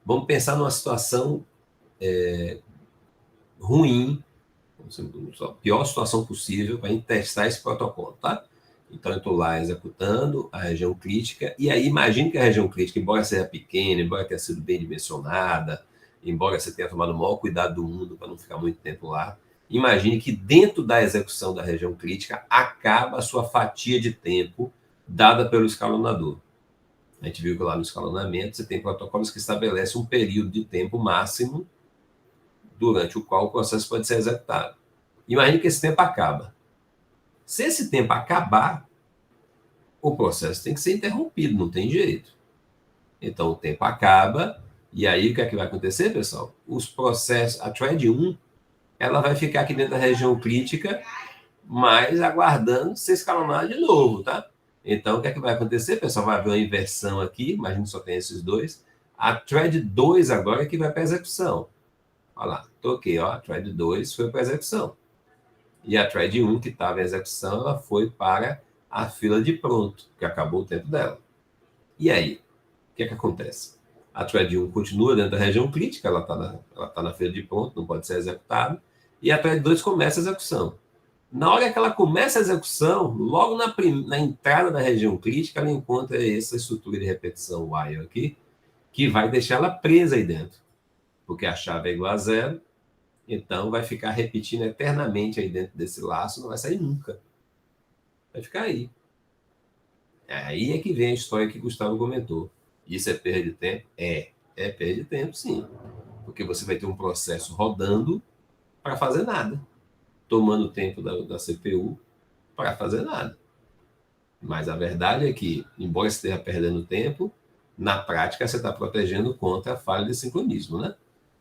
Vamos pensar numa situação ruim, a pior situação possível para a gente testar esse protocolo, tá? Então, eu estou lá executando a região crítica, e aí imagine que a região crítica, embora seja pequena, embora tenha sido bem dimensionada, embora você tenha tomado o maior cuidado do mundo para não ficar muito tempo lá, imagine que dentro da execução da região crítica acaba a sua fatia de tempo dada pelo escalonador. A gente viu que lá no escalonamento você tem protocolos que estabelecem um período de tempo máximo durante o qual o processo pode ser executado. Imagine que esse tempo acaba. Se esse tempo acabar, o processo tem que ser interrompido, não tem jeito. Então, o tempo acaba, e aí o que é que vai acontecer, pessoal? Os processos, a thread 1, ela vai ficar aqui dentro da região crítica, mas aguardando ser escalonada de novo, tá? Então, o que é que vai acontecer, pessoal? Vai haver uma inversão aqui, imagina que só tem esses dois. A thread 2 agora é que vai para a execução. Olha lá, toquei, ó, a thread 2 foi para a execução. E a thread 1, que estava em execução, ela foi para a fila de pronto, que acabou o tempo dela. E aí? O que é que acontece? A thread 1 continua dentro da região crítica, ela está na fila de pronto, não pode ser executada. E a thread 2 começa a execução. Na hora que ela começa a execução, logo na entrada da região crítica, ela encontra essa estrutura de repetição while aqui, que vai deixar ela presa aí dentro. Porque a chave é igual a 0, então vai ficar repetindo eternamente aí dentro desse laço, não vai sair nunca. Vai ficar aí. Aí é que vem a história que o Gustavo comentou. Isso é perda de tempo? É perda de tempo, sim. Porque você vai ter um processo rodando para fazer nada. Tomando o tempo da CPU para fazer nada. Mas a verdade é que, embora você esteja perdendo tempo, na prática você está protegendo contra a falha de sincronismo, né?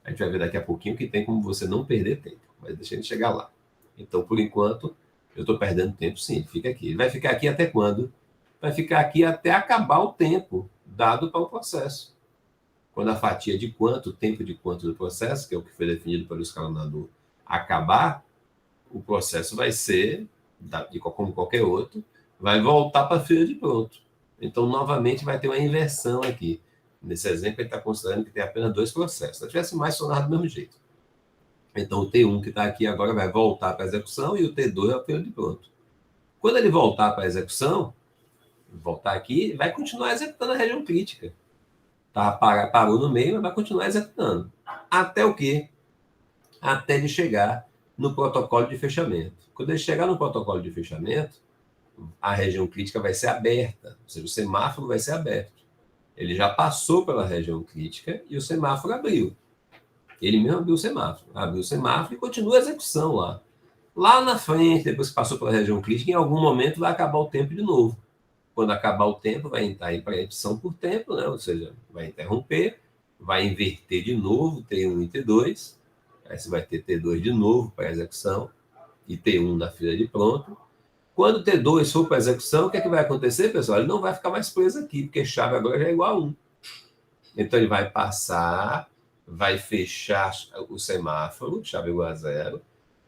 A gente vai ver daqui a pouquinho que tem como você não perder tempo. Mas deixa ele chegar lá. Então, por enquanto, eu estou perdendo tempo, sim. Ele fica aqui. Ele vai ficar aqui até quando? Vai ficar aqui até acabar o tempo dado para o processo. Quando a fatia de quanto, o tempo de quanto do processo, que é o que foi definido pelo escalonador, acabar, o processo vai ser, como qualquer outro, vai voltar para a fila de pronto. Então, novamente, vai ter uma inversão aqui. Nesse exemplo, ele está considerando que tem apenas 2 processos. Se tivesse mais, sonado do mesmo jeito. Então, o T1 que está aqui agora vai voltar para a execução e o T2 é a fila de pronto. Quando ele voltar para a execução, voltar aqui, vai continuar executando a região crítica. Parou no meio, mas vai continuar executando. Até o quê? Até ele chegar no protocolo de fechamento. Quando ele chegar no protocolo de fechamento, a região crítica vai ser aberta, ou seja, o semáforo vai ser aberto. Ele já passou pela região crítica e o semáforo abriu. Ele mesmo abriu o semáforo e continua a execução lá. Lá na frente, depois que passou pela região crítica, em algum momento vai acabar o tempo de novo. Quando acabar o tempo, vai entrar em preempção por tempo, né? Ou seja, vai interromper, vai inverter de novo T1 e T2, aí você vai ter T2 de novo para execução e T1 na fila de pronto. Quando o T2 for para execução, o que é que vai acontecer, pessoal? Ele não vai ficar mais preso aqui, porque chave agora já é igual a 1. Então, ele vai passar, vai fechar o semáforo, chave igual a 0,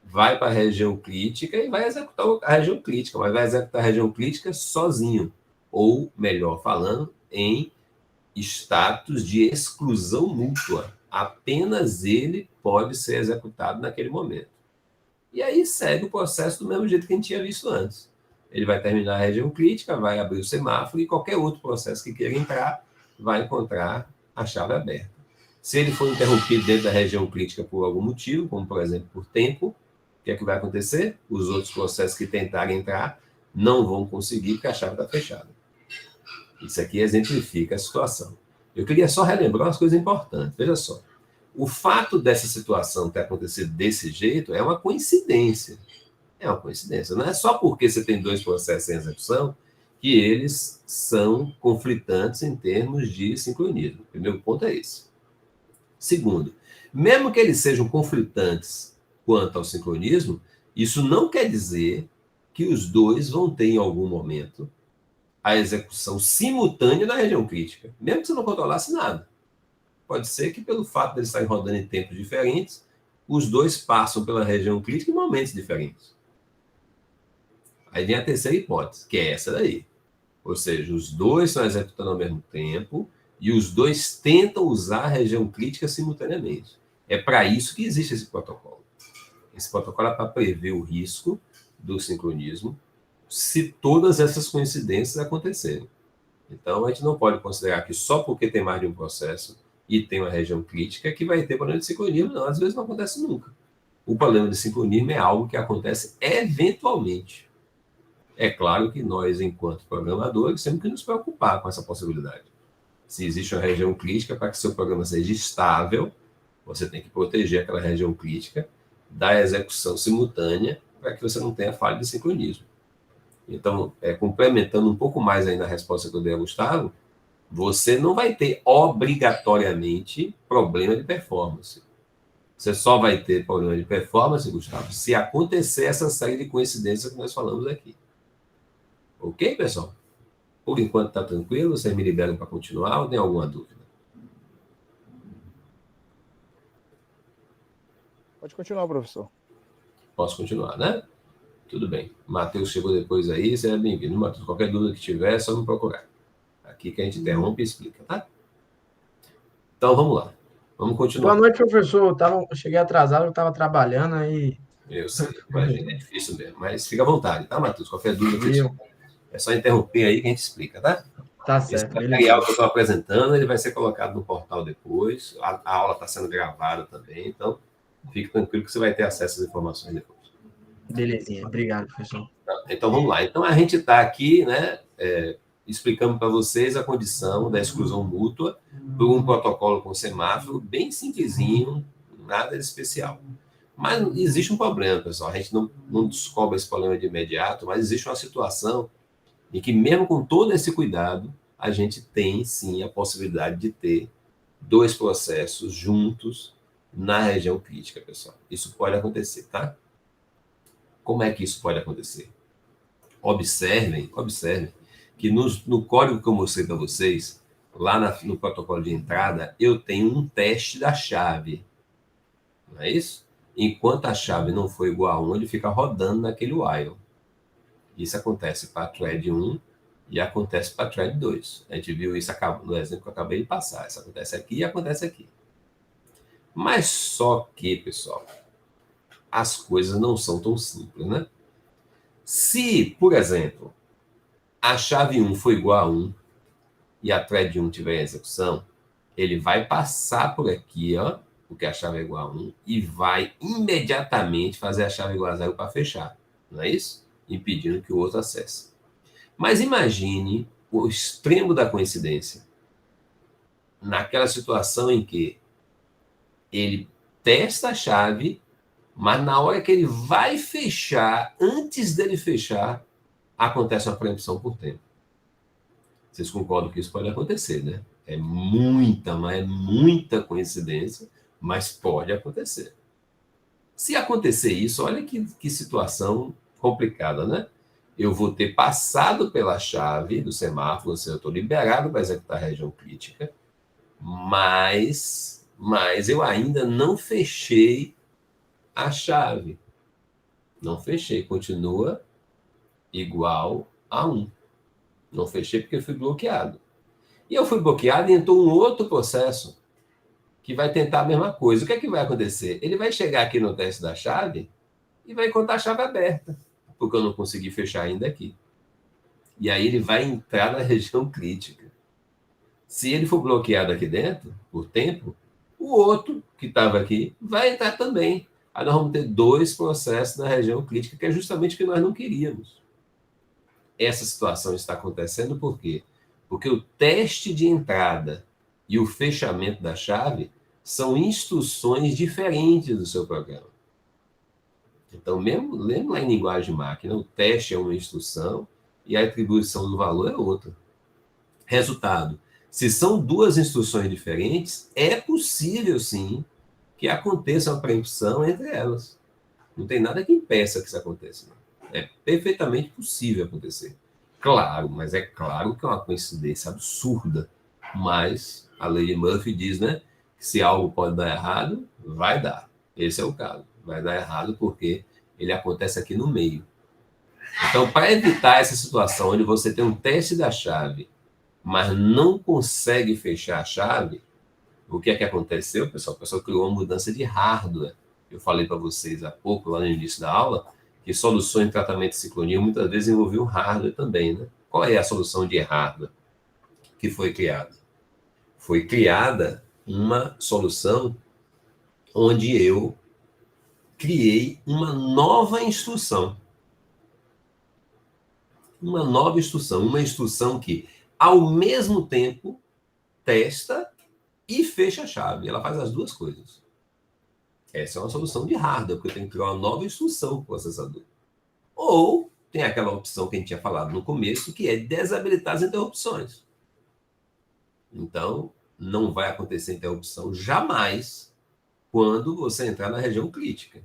vai para a região crítica e vai executar a região crítica, mas vai executar a região crítica sozinho, ou, melhor falando, em status de exclusão mútua. Apenas ele pode ser executado naquele momento. E aí segue o processo do mesmo jeito que a gente tinha visto antes. Ele vai terminar a região crítica, vai abrir o semáforo e qualquer outro processo que queira entrar vai encontrar a chave aberta. Se ele for interrompido dentro da região crítica por algum motivo, como por exemplo por tempo, o que é que vai acontecer? Os outros processos que tentarem entrar não vão conseguir porque a chave está fechada. Isso aqui exemplifica a situação. Eu queria só relembrar umas coisas importantes. Veja só. O fato dessa situação ter acontecido desse jeito é uma coincidência. É uma coincidência. Não é só porque você tem 2 processos em execução que eles são conflitantes em termos de sincronismo. O primeiro ponto é esse. Segundo, mesmo que eles sejam conflitantes quanto ao sincronismo, isso não quer dizer que os dois vão ter em algum momento a execução simultânea na região crítica, mesmo que você não controlasse nada. Pode ser que, pelo fato de eles estarem rodando em tempos diferentes, os dois passam pela região crítica em momentos diferentes. Aí vem a terceira hipótese, que é essa daí. Ou seja, os dois estão executando ao mesmo tempo e os dois tentam usar a região crítica simultaneamente. É para isso que existe esse protocolo. Esse protocolo é para prever o risco do sincronismo se todas essas coincidências acontecerem. Então, a gente não pode considerar que só porque tem mais de um processo e tem uma região crítica que vai ter problema de sincronismo. Não, às vezes não acontece nunca. O problema de sincronismo é algo que acontece eventualmente. É claro que nós, enquanto programadores, temos que nos preocupar com essa possibilidade. Se existe uma região crítica, para que seu programa seja estável, você tem que proteger aquela região crítica da execução simultânea para que você não tenha falha de sincronismo. Então, complementando um pouco mais ainda a resposta que eu dei a Gustavo, você não vai ter obrigatoriamente problema de performance. Você só vai ter problema de performance, Gustavo, se acontecer essa série de coincidências que nós falamos aqui. Ok, pessoal? Por enquanto está tranquilo, vocês me liberam para continuar ou tem alguma dúvida? Pode continuar, professor. Posso continuar, né? Tudo bem. Matheus chegou depois aí, seja bem-vindo. Matheus, qualquer dúvida que tiver, é só me procurar. Aqui que a gente interrompe e explica, tá? Então, vamos lá. Vamos continuar. Boa noite, professor. Eu cheguei atrasado, eu estava trabalhando aí. Eu sei, imagina, é difícil mesmo. Mas fica à vontade, tá, Matheus? Qualquer dúvida que Viu? tiver, é só interromper aí que a gente explica, tá? Tá Esse certo, material beleza. que eu estou apresentando, ele vai ser colocado no portal depois. A aula está sendo gravada também, então fique tranquilo que você vai ter acesso às informações depois. Belezinha, obrigado, professor. Então, vamos lá. Então, a gente está aqui, né, explicando para vocês a condição da exclusão mútua por um protocolo com semáforo bem simplesinho, nada de especial. Mas existe um problema, pessoal. A gente não descobre esse problema de imediato, mas existe uma situação em que, mesmo com todo esse cuidado, a gente tem, sim, a possibilidade de ter dois processos juntos na região crítica, pessoal. Isso pode acontecer, tá? Como é que isso pode acontecer? Observem que no código que eu mostrei para vocês, lá no protocolo de entrada, eu tenho um teste da chave. Não é isso? Enquanto a chave não for igual a 1, ele fica rodando naquele while. Isso acontece para a thread 1 e acontece para a thread 2. A gente viu isso no exemplo que eu acabei de passar. Isso acontece aqui e acontece aqui. Mas só que, pessoal, as coisas não são tão simples, né? Se, por exemplo, a chave 1 for igual a 1 e a thread 1 tiver em execução, ele vai passar por aqui, ó, porque a chave é igual a 1, e vai imediatamente fazer a chave igual a 0 para fechar. Não é isso? Impedindo que o outro acesse. Mas imagine o extremo da coincidência. Naquela situação em que ele testa a chave, mas na hora que ele vai fechar, antes dele fechar, acontece uma preempção por tempo. Vocês concordam que isso pode acontecer, né? É muita coincidência, mas pode acontecer. Se acontecer isso, olha que situação complicada, né? Eu vou ter passado pela chave do semáforo, ou seja, eu estou liberado para executar a região crítica, mas eu ainda não fechei a chave. Não fechei, continua igual a 1. Não fechei porque fui bloqueado. E eu fui bloqueado e entrou um outro processo que vai tentar a mesma coisa. O que é que vai acontecer? Ele vai chegar aqui no teste da chave e vai encontrar a chave aberta, porque eu não consegui fechar ainda aqui. E aí ele vai entrar na região crítica. Se ele for bloqueado aqui dentro, por tempo, o outro que estava aqui vai entrar também. Aí nós vamos ter dois processos na região crítica, que é justamente o que nós não queríamos. Essa situação está acontecendo por quê? Porque o teste de entrada e o fechamento da chave são instruções diferentes do seu programa. Então, mesmo lá em linguagem de máquina, o teste é uma instrução e a atribuição do valor é outra. Resultado, se são duas instruções diferentes, é possível, sim, que aconteça uma preempção entre elas. Não tem nada que impeça que isso aconteça. Não. É perfeitamente possível acontecer. Claro, mas é claro que é uma coincidência absurda. Mas a lei de Murphy diz, né, que se algo pode dar errado, vai dar. Esse é o caso. Vai dar errado porque ele acontece aqui no meio. Então, para evitar essa situação onde você tem um teste da chave, mas não consegue fechar a chave, o que é que aconteceu, pessoal? O pessoal criou uma mudança de hardware. Eu falei para vocês há pouco, lá no início da aula, que soluções de tratamento de sincronia muitas vezes envolviam hardware também, né? Qual é a solução de hardware que foi criada? Foi criada uma solução onde eu criei uma nova instrução. Uma nova instrução. Uma instrução que, ao mesmo tempo, testa e fecha a chave. Ela faz as duas coisas. Essa é uma solução de hardware, porque eu tenho que criar uma nova instrução para o processador. Ou tem aquela opção que a gente tinha falado no começo, que é desabilitar as interrupções. Então, não vai acontecer interrupção jamais quando você entrar na região crítica.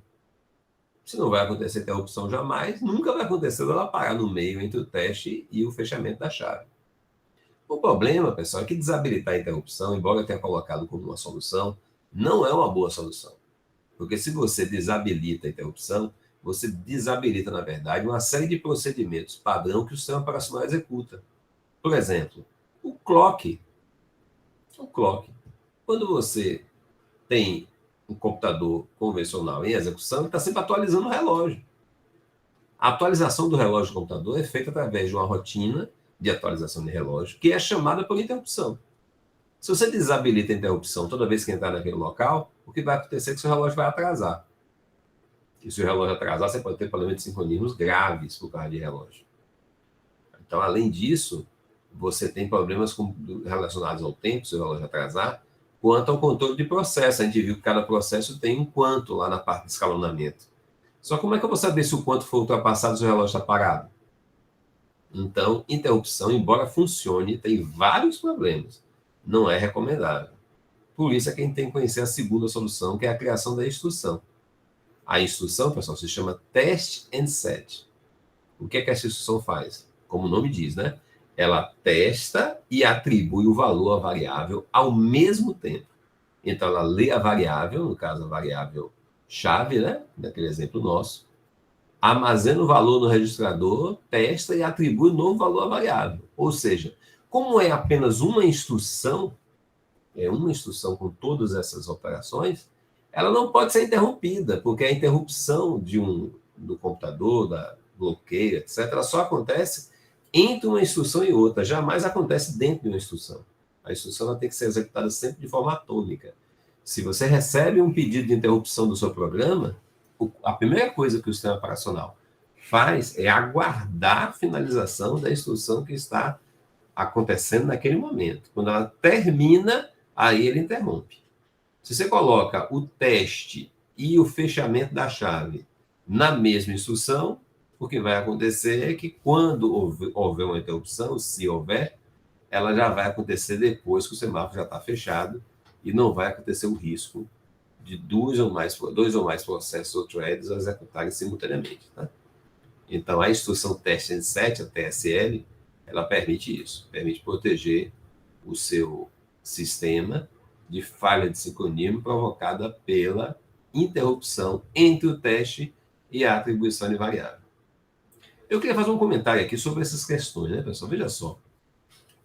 Se não vai acontecer interrupção jamais, nunca vai acontecer ela parar no meio entre o teste e o fechamento da chave. O problema, pessoal, é que desabilitar a interrupção, embora eu tenha colocado como uma solução, não é uma boa solução. Porque se você desabilita a interrupção, você desabilita, na verdade, uma série de procedimentos padrão que o sistema operacional executa. Por exemplo, o clock. Quando você tem um computador convencional em execução, ele está sempre atualizando o relógio. A atualização do relógio do computador é feita através de uma rotina de atualização de relógio, que é chamada por interrupção. Se você desabilita a interrupção toda vez que entrar naquele local, o que vai acontecer é que seu relógio vai atrasar. E se o relógio atrasar, você pode ter problemas de sincronismos graves por causa de relógio. Então, além disso, você tem problemas relacionados ao tempo, se o relógio atrasar, quanto ao controle de processo. A gente viu que cada processo tem um quanto lá na parte de escalonamento. Só como é que eu vou saber se o quanto for ultrapassado se o relógio está parado? Então, interrupção, embora funcione, tem vários problemas. Não é recomendável. Por isso é que a gente tem que conhecer a segunda solução, que é a criação da instrução. A instrução, pessoal, se chama test and set. O que é que essa instrução faz? Como o nome diz, né? Ela testa e atribui o valor à variável ao mesmo tempo. Então, ela lê a variável, no caso, a variável chave, né? Daquele exemplo nosso, armazena o valor no registrador, testa e atribui um novo valor à variável. Ou seja, como é apenas uma instrução com todas essas operações, ela não pode ser interrompida, porque a interrupção do computador, da bloqueio, etc., ela só acontece entre uma instrução e outra, jamais acontece dentro de uma instrução. A instrução ela tem que ser executada sempre de forma atômica. Se você recebe um pedido de interrupção do seu programa, a primeira coisa que o sistema operacional faz é aguardar a finalização da instrução que está acontecendo naquele momento. Quando ela termina, aí ele interrompe. Se você coloca o teste e o fechamento da chave na mesma instrução, o que vai acontecer é que quando houver uma interrupção, se houver, ela já vai acontecer depois que o semáforo já está fechado e não vai acontecer o risco de dois ou mais processos ou threads executarem simultaneamente. Tá? Então, a instrução test and set, a TSL, ela permite isso, permite proteger o seu sistema de falha de sincronismo provocada pela interrupção entre o teste e a atribuição de variável. Eu queria fazer um comentário aqui sobre essas questões, né, pessoal? Veja só.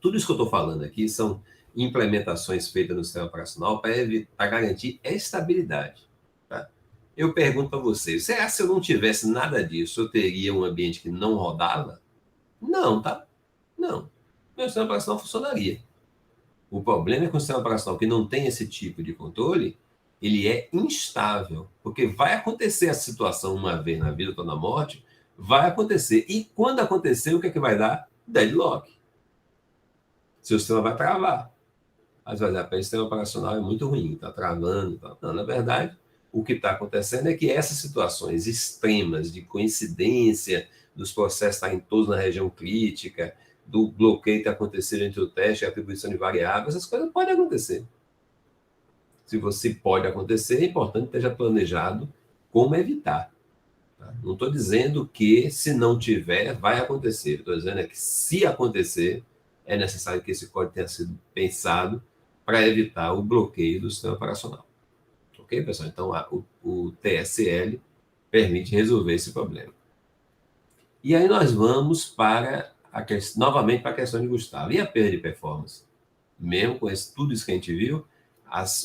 Tudo isso que eu estou falando aqui são implementações feitas no sistema operacional para garantir estabilidade. Tá? Eu pergunto para vocês, será que se eu não tivesse nada disso, eu teria um ambiente que não rodava? Não, tá? Não. Meu sistema operacional funcionaria. O problema é que o sistema operacional que não tem esse tipo de controle, ele é instável, porque vai acontecer a situação uma vez na vida ou na morte, vai acontecer. E quando acontecer, o que é que vai dar? Deadlock. Seu sistema vai travar. Mas vai dizer, o sistema operacional é muito ruim, está travando. Tá. Não, na verdade, o que está acontecendo é que essas situações extremas de coincidência dos processos estarem todos na região crítica, do bloqueio ter acontecido entre o teste e a atribuição de variáveis, essas coisas podem acontecer. Se você pode acontecer, é importante que esteja planejado como evitar. Tá? Não estou dizendo que, se não tiver, vai acontecer. Estou dizendo é que, se acontecer, é necessário que esse código tenha sido pensado para evitar o bloqueio do sistema operacional. Ok, pessoal? Então, o TSL permite resolver esse problema. E aí nós vamos novamente para a questão de Gustavo. E a perda de performance? Mesmo com tudo isso que a gente viu,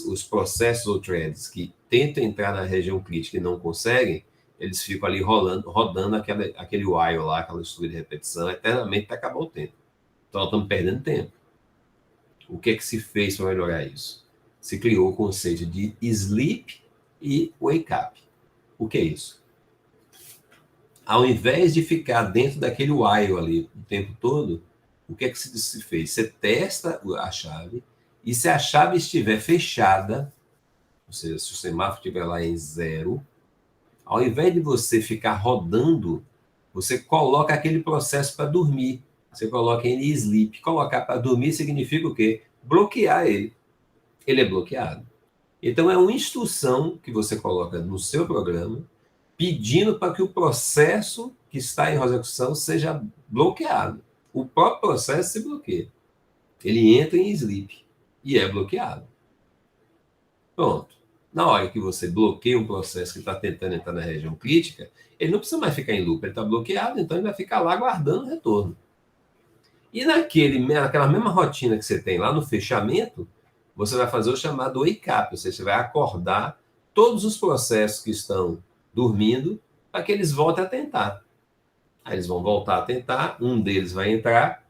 os processos ou threads que tentam entrar na região crítica e não conseguem, eles ficam ali rodando aquele while lá, aquela estrutura de repetição, eternamente para acabar o tempo. Então, nós estamos perdendo tempo. O que é que se fez para melhorar isso? Se criou o conceito de sleep e wake up. O que é isso? Ao invés de ficar dentro daquele while ali o tempo todo, o que é que se fez? Você testa a chave E se a chave estiver fechada, ou seja, se o semáforo estiver lá em 0, ao invés de você ficar rodando, você coloca aquele processo para dormir. Você coloca ele em sleep. Colocar para dormir significa o quê? Bloquear ele. Ele é bloqueado. Então, é uma instrução que você coloca no seu programa, pedindo para que o processo que está em execução seja bloqueado. O próprio processo se bloqueia. Ele entra em sleep e é bloqueado. Pronto. Na hora que você bloqueia um processo que está tentando entrar na região crítica, ele não precisa mais ficar em loop, ele está bloqueado, então ele vai ficar lá aguardando o retorno. E naquela mesma rotina que você tem lá no fechamento, você vai fazer o chamado wake up, ou seja, você vai acordar todos os processos que estão dormindo para que eles voltem a tentar. Aí eles vão voltar a tentar, um deles vai entrar,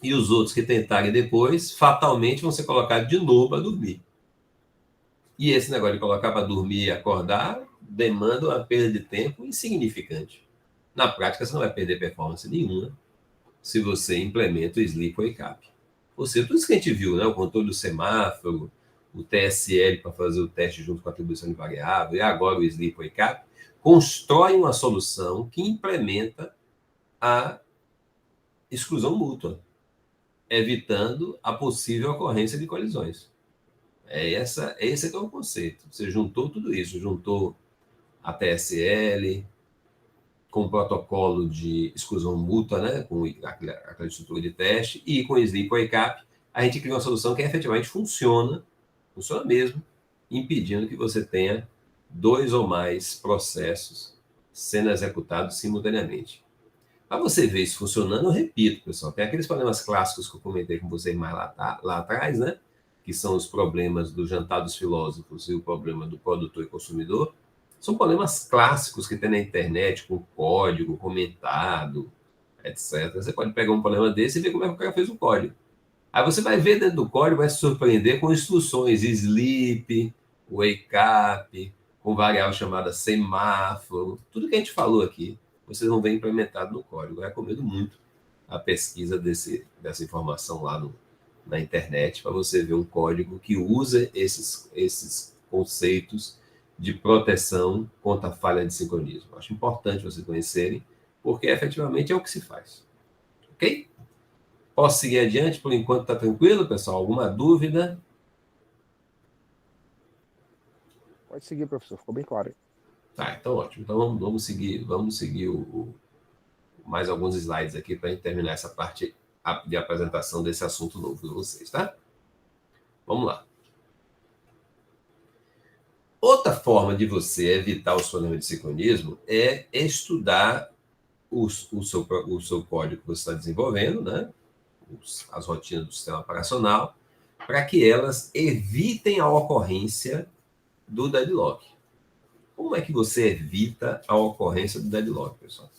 e os outros que tentarem depois, fatalmente vão ser colocados de novo para dormir. E esse negócio de colocar para dormir e acordar demanda uma perda de tempo insignificante. Na prática, você não vai perder performance nenhuma se você implementa o Sleep Wake Up. Ou seja, tudo isso que a gente viu, né? O controle do semáforo, o TSL para fazer o teste junto com a atribuição de variável, e agora o Sleep Wake Up, constrói uma solução que implementa a exclusão mútua, evitando a possível ocorrência de colisões. Esse é o conceito. Você juntou tudo isso, juntou a TSL com o protocolo de exclusão mútua, né, com aquela estrutura de teste, e com o Sleep Wake Up, a gente cria uma solução que efetivamente funciona mesmo, impedindo que você tenha 2 ou mais processos sendo executados simultaneamente. Para você ver isso funcionando, eu repito, pessoal, tem aqueles problemas clássicos que eu comentei com vocês mais lá atrás, né? Que são os problemas do jantar dos filósofos e o problema do produtor e consumidor. São problemas clássicos que tem na internet, com código comentado, etc. Você pode pegar um problema desse e ver como é que o cara fez o código. Aí você vai ver dentro do código, vai se surpreender com instruções, sleep, wake up, com variável chamada semáforo, tudo que a gente falou aqui, vocês vão ver implementado no código. Eu recomendo muito a pesquisa dessa informação lá na internet, para você ver um código que usa esses conceitos de proteção contra a falha de sincronismo. Acho importante vocês conhecerem, porque efetivamente é o que se faz. Ok? Posso seguir adiante? Por enquanto está tranquilo, pessoal? Alguma dúvida? Pode seguir, professor. Ficou bem claro. Tá, então ótimo. Então vamos seguir mais alguns slides aqui para terminar essa parte de apresentação desse assunto novo de vocês, tá? Vamos lá. Outra forma de você evitar os problemas de sincronismo é estudar o seu código que você está desenvolvendo, né? As rotinas do sistema operacional, para que elas evitem a ocorrência do deadlock. Como é que você evita a ocorrência do deadlock, pessoal?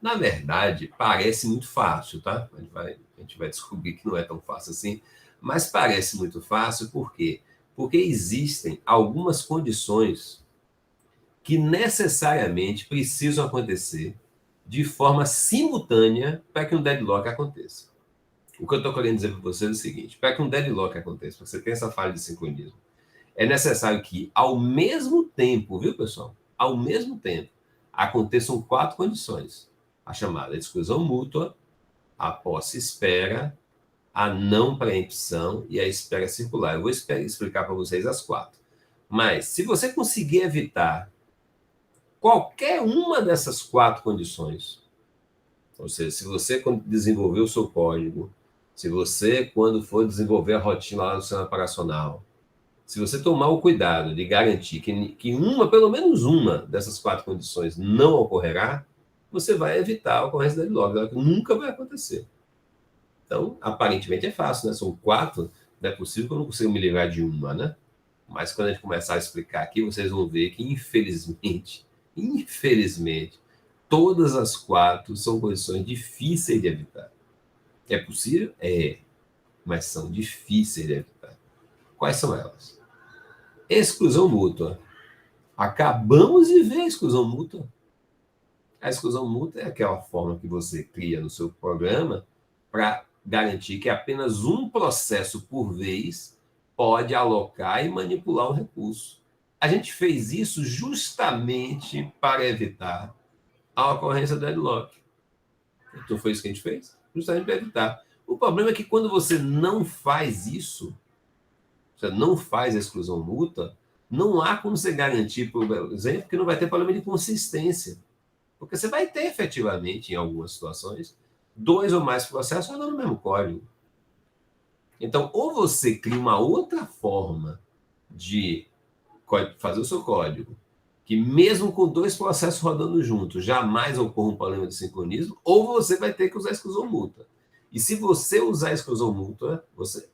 Na verdade, parece muito fácil, tá? A gente vai descobrir que não é tão fácil assim, mas parece muito fácil, por quê? Porque existem algumas condições que necessariamente precisam acontecer de forma simultânea para que um deadlock aconteça. O que eu estou querendo dizer para vocês é o seguinte: para que um deadlock aconteça, para que você tenha essa falha de sincronismo, é necessário que, ao mesmo tempo, viu, pessoal? Ao mesmo tempo, aconteçam 4 condições. A chamada exclusão mútua, a posse-espera, a não preempção e a espera circular. Eu vou explicar para vocês as 4. Mas, se você conseguir evitar qualquer uma dessas 4 condições, ou seja, se você desenvolver o seu código, se você, quando for desenvolver a rotina lá no sistema operacional, se você tomar o cuidado de garantir que pelo menos uma dessas 4 condições não ocorrerá, você vai evitar a ocorrência da deadlock, que nunca vai acontecer. Então, aparentemente é fácil, né? São 4, não é possível que eu não consiga me livrar de uma, né? Mas quando a gente começar a explicar aqui, vocês vão ver que, infelizmente, todas as 4 são condições difíceis de evitar. É possível? É, mas são difíceis de evitar. Quais são elas? Exclusão mútua. Acabamos de ver a exclusão mútua. A exclusão mútua é aquela forma que você cria no seu programa para garantir que apenas um processo por vez pode alocar e manipular um recurso. A gente fez isso justamente para evitar a ocorrência do deadlock. Então foi isso que a gente fez, justamente para evitar. O problema é que quando você não faz isso, você não faz a exclusão mútua, não há como você garantir, por exemplo, que não vai ter problema de consistência. Porque você vai ter, efetivamente, em algumas situações, 2 ou mais processos rodando no mesmo código. Então, ou você cria uma outra forma de fazer o seu código, que mesmo com 2 processos rodando juntos, jamais ocorra um problema de sincronismo, ou você vai ter que usar a exclusão mútua. E se você usar a exclusão mútua,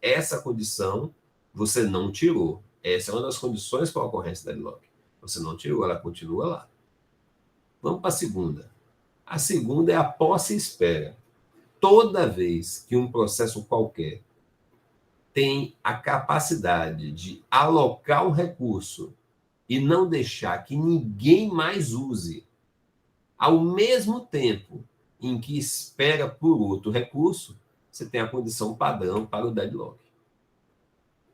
essa condição você não tirou. Essa é uma das condições para a ocorrência da deadlock. Você não tirou, ela continua lá. Vamos para a segunda. A segunda é a posse e espera. Toda vez que um processo qualquer tem a capacidade de alocar um recurso e não deixar que ninguém mais use, ao mesmo tempo em que espera por outro recurso, você tem a condição padrão para o deadlock.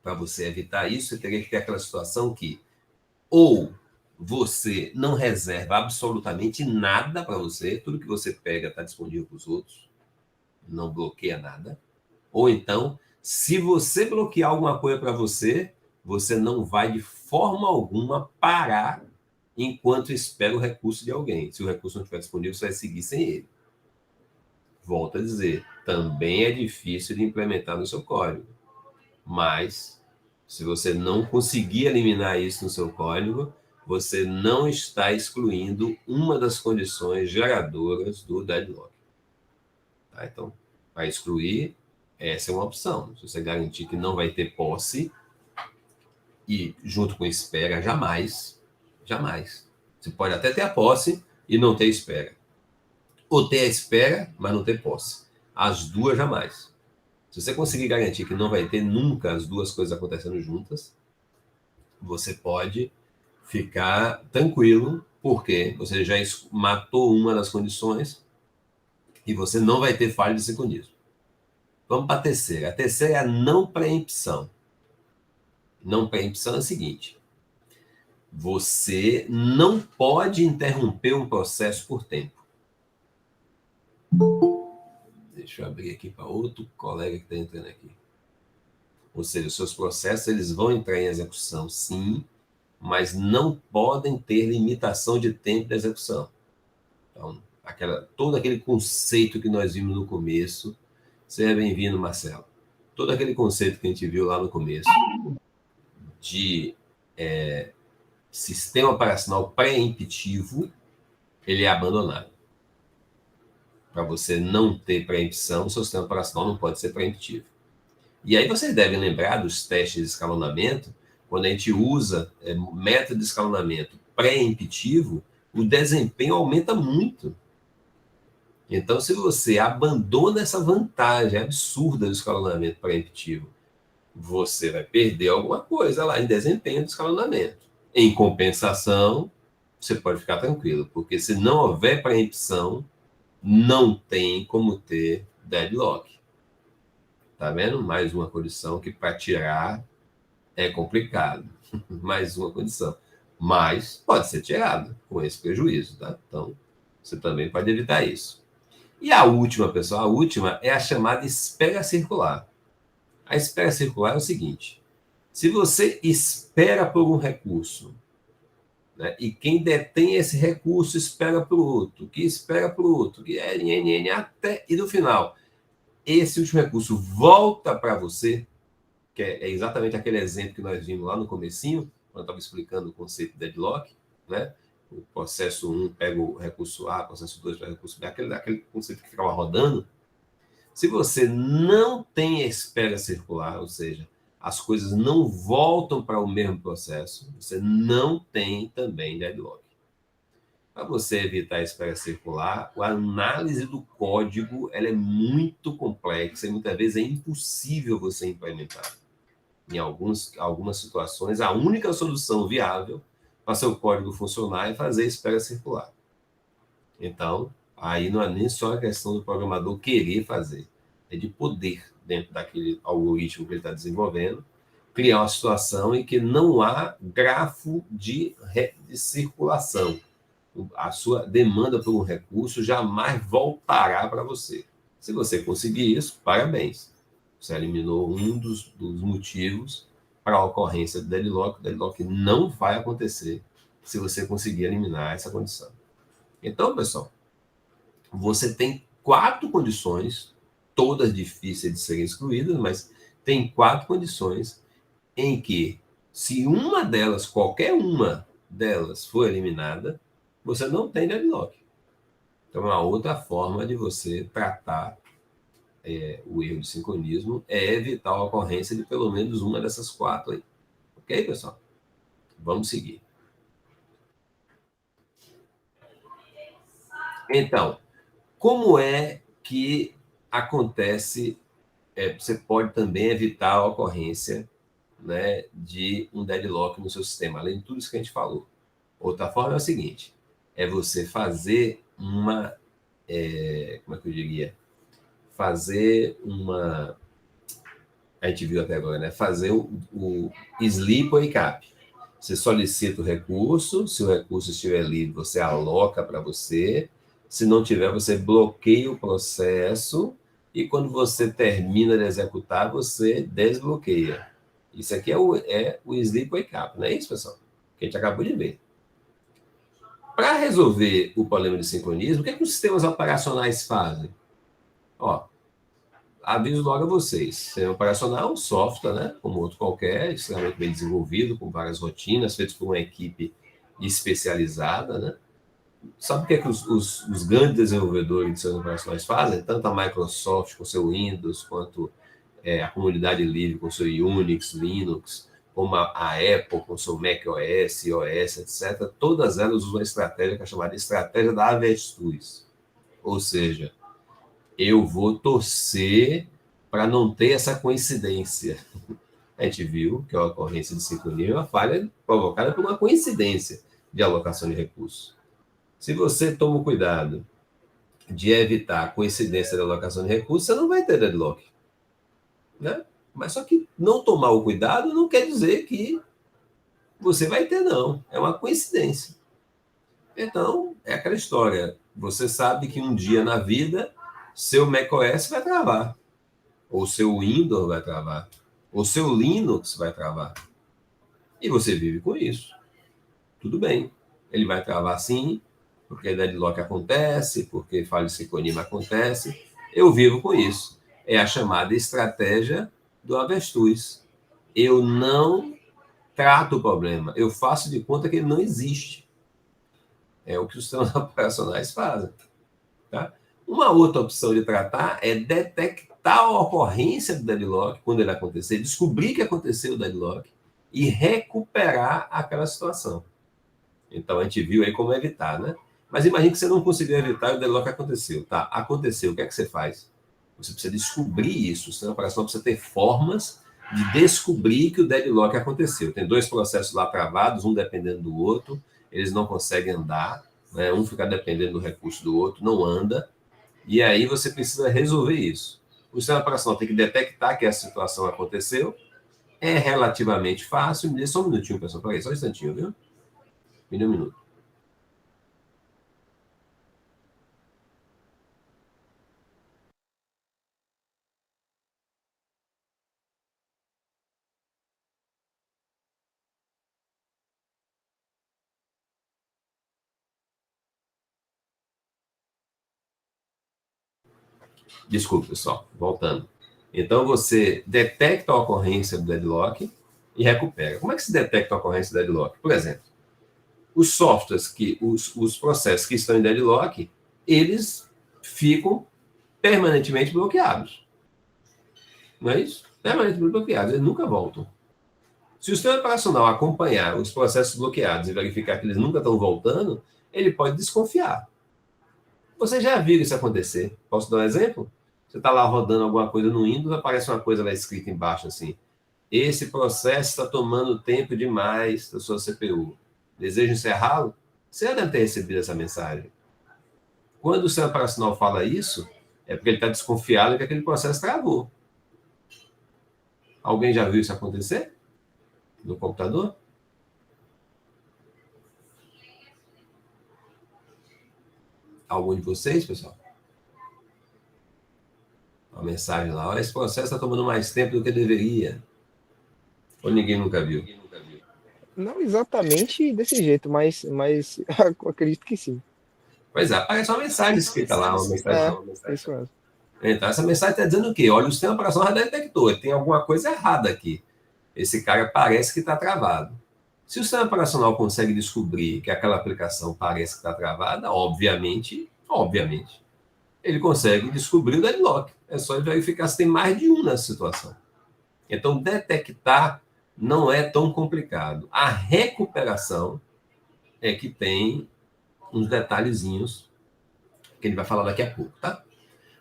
Para você evitar isso, você teria que ter aquela situação que ou você não reserva absolutamente nada para você, tudo que você pega está disponível para os outros, não bloqueia nada, ou então, se você bloquear alguma coisa para você, você não vai de forma alguma parar enquanto espera o recurso de alguém. Se o recurso não estiver disponível, você vai seguir sem ele. Volto a dizer, também é difícil de implementar no seu código, mas se você não conseguir eliminar isso no seu código, você não está excluindo uma das condições geradoras do deadlock. Tá? Então, para excluir, essa é uma opção. Se você garantir que não vai ter posse, e junto com espera, jamais. Você pode até ter a posse e não ter espera. Ou ter a espera, mas não ter posse. As duas, jamais. Se você conseguir garantir que não vai ter nunca as duas coisas acontecendo juntas, você pode ficar tranquilo, porque você já matou uma das condições e você não vai ter falha de sincronismo. Vamos para a terceira. A terceira é a não preempção. Não preempção é o seguinte: você não pode interromper um processo por tempo. Deixa eu abrir aqui para outro colega que está entrando aqui. Ou seja, os seus processos eles vão entrar em execução, sim, mas não podem ter limitação de tempo de execução. Então, todo aquele conceito que nós vimos no começo, seja bem-vindo, Marcelo. Todo aquele conceito que a gente viu lá no começo de sistema operacional preemptivo, ele é abandonado. Para você não ter preempção, o seu sistema operacional não pode ser preemptivo. E aí vocês devem lembrar dos testes de escalonamento, quando a gente usa método de escalonamento preemptivo, o desempenho aumenta muito. Então, se você abandona essa vantagem absurda do escalonamento preemptivo, você vai perder alguma coisa lá em desempenho do escalonamento. Em compensação, você pode ficar tranquilo, porque se não houver preempção, não tem como ter deadlock. Tá vendo? Mais uma condição que para tirar é complicado. Mais uma condição. Mas pode ser tirado com esse prejuízo, tá? Então, você também pode evitar isso. E a última, pessoal, a última é a chamada espera circular. A espera circular é o seguinte: se você espera por um recurso, né, e quem detém esse recurso espera para o outro, que espera para o outro, que é NN até, e no final, esse último recurso volta para você, que é exatamente aquele exemplo que nós vimos lá no comecinho, quando eu estava explicando o conceito de deadlock, né? O processo 1 pega o recurso A, o processo 2 pega o recurso B, aquele conceito que ficava rodando. Se você não tem a espera circular, ou seja, as coisas não voltam para o mesmo processo, você não tem também deadlock. Para você evitar a espera circular, a análise do código ela é muito complexa e muitas vezes é impossível você implementar. Em algumas situações, a única solução viável para seu código funcionar é fazer espera circular. Então, aí não é nem só a questão do programador querer fazer. é de poder dentro daquele algoritmo que ele está desenvolvendo, criar uma situação em que não há grafo de circulação. A sua demanda por um recurso jamais voltará para você. Se você conseguir isso, parabéns. Você eliminou um dos motivos para a ocorrência do deadlock. O deadlock não vai acontecer se você conseguir eliminar essa condição. Então, pessoal, você tem 4 condições, todas difíceis de serem excluídas, mas tem 4 condições em que, se uma delas, qualquer uma delas, for eliminada, você não tem deadlock. Então, uma outra forma de você tratar o erro de sincronismo é evitar a ocorrência de pelo menos uma dessas 4 aí. Ok, pessoal? Vamos seguir. Então, como é que acontece, você pode também evitar a ocorrência, né, de um deadlock no seu sistema, além de tudo isso que a gente falou. Outra forma é o seguinte, é você fazer uma, como é que eu diria? Fazer uma, a gente viu até agora, né? Fazer o sleep wake up. Você solicita o recurso, se o recurso estiver livre, você aloca para você, se não tiver, você bloqueia o processo e quando você termina de executar, você desbloqueia. Isso aqui é o sleep wake up, não é isso, pessoal? Que a gente acabou de ver. Para resolver o problema de sincronismo, o que os sistemas operacionais fazem? Ó, aviso logo a vocês. Sistema operacional, um software, né, como outro qualquer, extremamente bem desenvolvido, com várias rotinas, feitos por uma equipe especializada, né? Sabe o que, os grandes desenvolvedores de sistemas operacionais fazem? Tanto a Microsoft com seu Windows, quanto a comunidade livre com seu Unix, Linux, como a Apple com seu macOS, iOS, etc. Todas elas usam uma estratégia que é chamada estratégia da avestruz. Ou seja, eu vou torcer para não ter essa coincidência. A gente viu que a ocorrência de sincronia é uma falha provocada por uma coincidência de alocação de recursos. Se você toma o cuidado de evitar a coincidência da alocação de recursos, você não vai ter deadlock. Né? Mas só que não tomar o cuidado não quer dizer que você vai ter, não. É uma coincidência. Então, é aquela história. Você sabe que um dia na vida, seu macOS vai travar. Ou seu Windows vai travar. Ou seu Linux vai travar. E você vive com isso. Tudo bem. Ele vai travar sim, porque deadlock acontece, porque falha de sincronismo acontece. Eu vivo com isso. É a chamada estratégia do avestruz. Eu não trato o problema. Eu faço de conta que ele não existe. É o que os sistemas operacionais fazem. Tá? Uma outra opção de tratar é detectar a ocorrência do deadlock, quando ele acontecer, descobrir que aconteceu o deadlock e recuperar aquela situação. Então, a gente viu aí como evitar, né? Mas imagine que você não conseguiu evitar e o deadlock aconteceu. Tá, aconteceu, o que é que você faz? Você precisa descobrir isso. O sistema operacional precisa ter formas de descobrir que o deadlock aconteceu. Tem 2 processos lá travados, um dependendo do outro, eles não conseguem andar, né? Um fica dependendo do recurso do outro, não anda, e aí você precisa resolver isso. O sistema operacional tem que detectar que essa situação aconteceu, é relativamente fácil. Me dê só um minutinho, pessoal, para aí, só um instantinho, viu? Me dê um minuto. Desculpe, pessoal, voltando. Então, você detecta a ocorrência do deadlock e recupera. Como é que se detecta a ocorrência do deadlock? Por exemplo, os softwares, os processos que estão em deadlock, eles ficam permanentemente bloqueados. Não é isso? Permanentemente bloqueados, eles nunca voltam. Se o sistema operacional acompanhar os processos bloqueados e verificar que eles nunca estão voltando, ele pode desconfiar. Você já viu isso acontecer? Posso dar um exemplo? Você está lá rodando alguma coisa no Windows, aparece uma coisa lá escrita embaixo assim: esse processo está tomando tempo demais da sua CPU. Deseja encerrá-lo? Você já deve ter recebido essa mensagem. Quando o sistema operacional fala isso, É porque ele está desconfiado que aquele processo travou. Alguém já viu isso acontecer no computador? Algum de vocês, pessoal? Uma mensagem lá, olha, esse processo está tomando mais tempo do que deveria. Ou ninguém nunca viu? Não exatamente desse jeito, mas eu acredito que sim. Pois é, aparece uma mensagem escrita lá, uma mensagem. Isso mesmo. Então, essa mensagem está dizendo o quê? Olha, o sistema operacional já detectou, tem alguma coisa errada aqui. Esse cara parece que está travado. Se o sistema operacional consegue descobrir que aquela aplicação parece que está travada, obviamente, ele consegue descobrir o deadlock. É só ele verificar se tem mais de um nessa situação. Então, detectar não é tão complicado. A recuperação é que tem uns detalhezinhos que ele vai falar daqui a pouco, tá?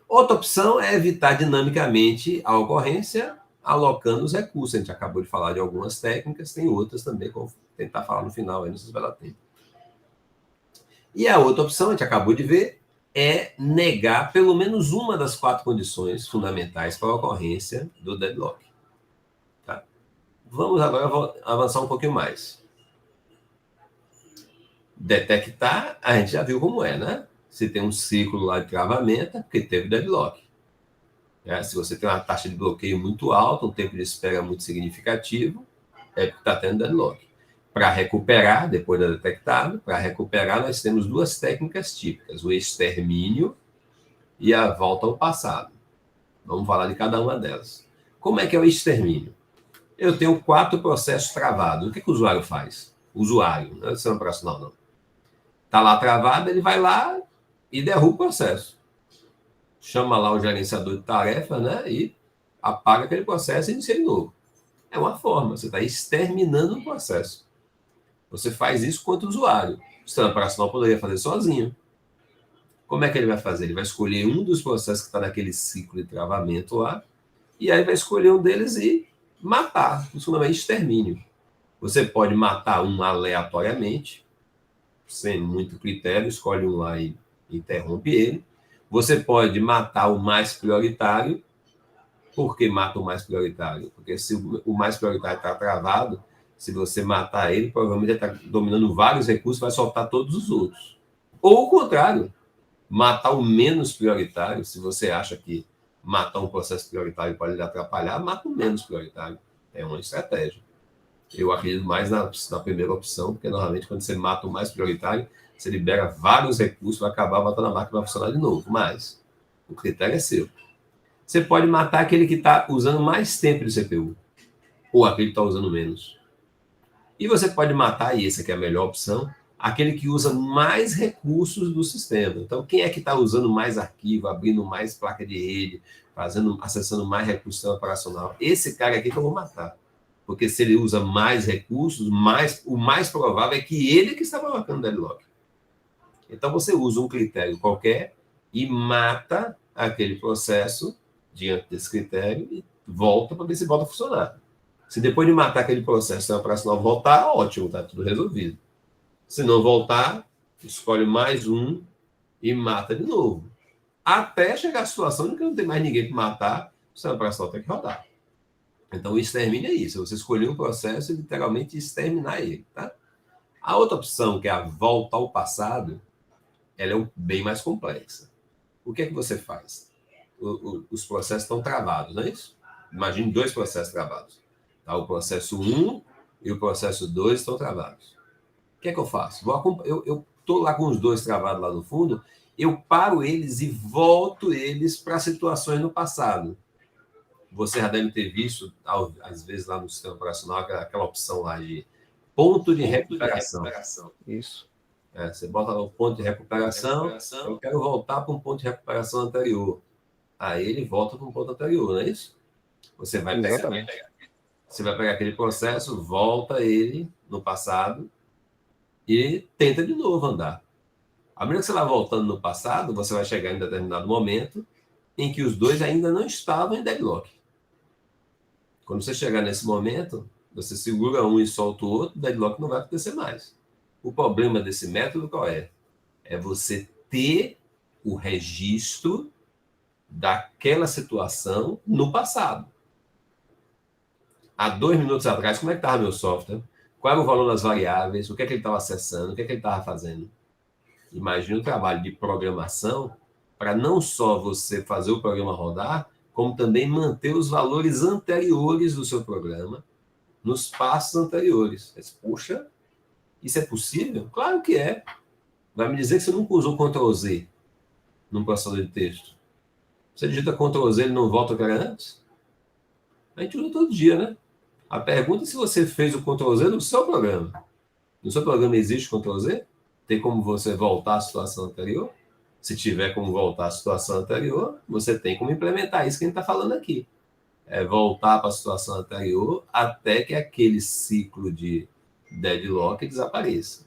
Outra opção é evitar dinamicamente a ocorrência alocando os recursos. A gente acabou de falar de algumas técnicas, tem outras também, que eu vou tentar falar no final, aí não sei se vai dar tempo. E a outra opção, a gente acabou de ver, é negar pelo menos uma das 4 condições fundamentais para a ocorrência do deadlock. Tá? Vamos agora avançar um pouquinho mais. Detectar, a gente já viu como é, né? Se tem um ciclo lá de travamento, é porque teve deadlock. Se você tem uma taxa de bloqueio muito alta, um tempo de espera muito significativo, é porque está tendo deadlock. Para recuperar, depois da detectado, para recuperar, nós temos 2 técnicas típicas, o extermínio e a volta ao passado. Vamos falar de cada uma delas. Como é que é o extermínio? Eu tenho 4 processos travados. O que o usuário faz? O usuário, não é o sistema operacional, não. Está lá travado, ele vai lá e derruba o processo. Chama lá o gerenciador de tarefas, né? E apaga aquele processo e inicia de novo. É uma forma, você está exterminando o processo. Você faz isso quanto usuário. O sistema operacional poderia fazer sozinho. Como é que ele vai fazer? Ele vai escolher um dos processos que está naquele ciclo de travamento lá, e aí vai escolher um deles e matar. Isso não é extermínio. Você pode matar um aleatoriamente, sem muito critério, escolhe um lá e interrompe ele. Você pode matar o mais prioritário. Por que mata o mais prioritário? Porque se o mais prioritário está travado, se você matar ele, provavelmente ele está dominando vários recursos, vai soltar todos os outros. Ou o contrário, matar o menos prioritário, se você acha que matar um processo prioritário pode lhe atrapalhar, mata o menos prioritário. É uma estratégia. Eu acredito mais na primeira opção, porque normalmente quando você mata o mais prioritário, você libera vários recursos, vai acabar matando a máquina, vai funcionar de novo. Mas o critério é seu. Você pode matar aquele que está usando mais tempo de CPU, ou aquele que está usando menos. E você pode matar, e essa aqui é a melhor opção, aquele que usa mais recursos do sistema. Então, quem é que está usando mais arquivo, abrindo mais placa de rede, acessando mais recursos do sistema operacional? Esse cara aqui que eu vou matar. Porque se ele usa mais recursos, o mais provável é que ele que está provocando deadlock. Então, você usa um critério qualquer e mata aquele processo diante desse critério e volta para ver se volta a funcionar. Se depois de matar aquele processo, o sistema operacional voltar, ótimo, está tudo resolvido. Se não voltar, escolhe mais um e mata de novo. Até chegar a situação de que não tem mais ninguém para matar, o sistema operacional tem que rodar. Então, o extermínio é isso. Você escolher um processo e literalmente exterminar ele. Tá? A outra opção, que é a volta ao passado, ela é bem mais complexa. O que é que você faz? Os processos estão travados, não é isso? Imagine 2 processos travados. Tá? O processo 1 e o processo 2 estão travados. O que é que eu faço? Eu estou lá com os 2 travados lá no fundo, eu paro eles e volto eles para situações no passado. Você já deve ter visto, às vezes, lá no sistema operacional, aquela opção lá de ponto de recuperação. Isso. Você bota lá o ponto de recuperação, eu quero voltar para um ponto de recuperação anterior. Aí ele volta para um ponto anterior, não é isso? Você vai pegar aquele processo, volta ele no passado e tenta de novo andar. À medida que você vai voltando no passado, você vai chegar em determinado momento em que os 2 ainda não estavam em deadlock. Quando você chegar nesse momento, você segura um e solta o outro, o deadlock não vai acontecer mais. O problema desse método qual é? É você ter o registro daquela situação no passado. Há 2 minutos atrás, como é que estava meu software? Qual era o valor das variáveis? O que é que ele estava acessando? O que é que ele estava fazendo? Imagine o trabalho de programação para não só você fazer o programa rodar, como também manter os valores anteriores do seu programa nos passos anteriores. Mas, poxa, isso é possível? Claro que é. Vai me dizer que você nunca usou Ctrl Z num processador de texto. Você digita Ctrl Z e ele não volta ao que era antes? A gente usa todo dia, né? A pergunta é se você fez o Ctrl Z no seu programa. No seu programa existe Ctrl Z? Tem como você voltar à situação anterior? Se tiver como voltar à situação anterior, você tem como implementar isso que a gente está falando aqui. É voltar para a situação anterior até que aquele ciclo de deadlock desapareça.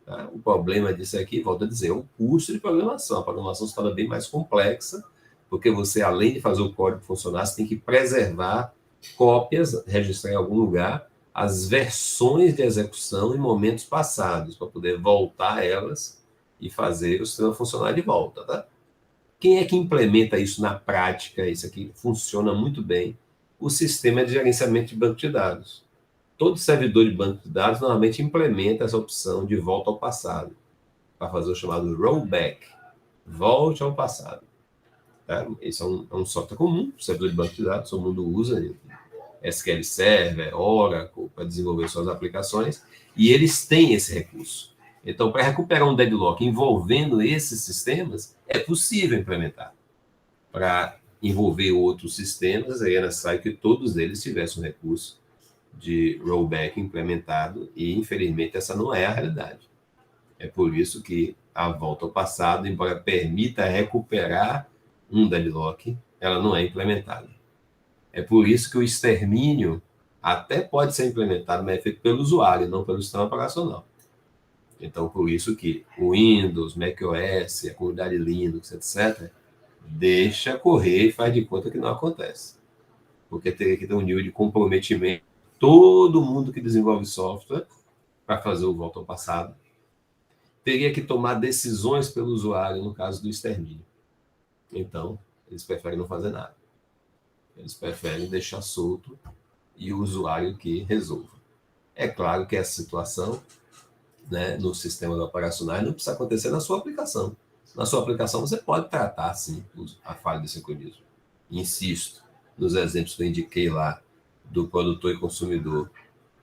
Tá? O problema disso aqui, volto a dizer, é o custo de programação. A programação se torna bem mais complexa, porque você, além de fazer o código funcionar, você tem que preservar cópias, registrar em algum lugar, as versões de execução em momentos passados, para poder voltar a elas e fazer o sistema funcionar de volta. Tá? Quem é que implementa isso na prática? Isso aqui funciona muito bem. O sistema de gerenciamento de banco de dados. Todo servidor de banco de dados normalmente implementa essa opção de volta ao passado, para fazer o chamado rollback. Volte ao passado. Tá? Esse é um software comum, servidor de banco de dados, todo mundo usa, SQL Server, Oracle, para desenvolver suas aplicações, e eles têm esse recurso. Então, para recuperar um deadlock envolvendo esses sistemas, é possível implementar. Para envolver outros sistemas, é necessário que todos eles tivessem um recurso de rollback implementado, e, infelizmente, essa não é a realidade. É por isso que a volta ao passado, embora permita recuperar um deadlock, ela não é implementada. É por isso que o extermínio até pode ser implementado, mas é feito pelo usuário, não pelo sistema operacional. Então, por isso que o Windows, macOS, a comunidade Linux, etc., deixa correr e faz de conta que não acontece. Porque teria que ter um nível de comprometimento de todo mundo que desenvolve software para fazer o volta ao passado. Teria que tomar decisões pelo usuário no caso do extermínio. Então, eles preferem não fazer nada. Eles preferem deixar solto e o usuário que resolva. É claro que essa situação, né, no sistema operacional não precisa acontecer na sua aplicação. Na sua aplicação você pode tratar, sim, a falha de sincronismo. Insisto, nos exemplos que eu indiquei lá do produtor e consumidor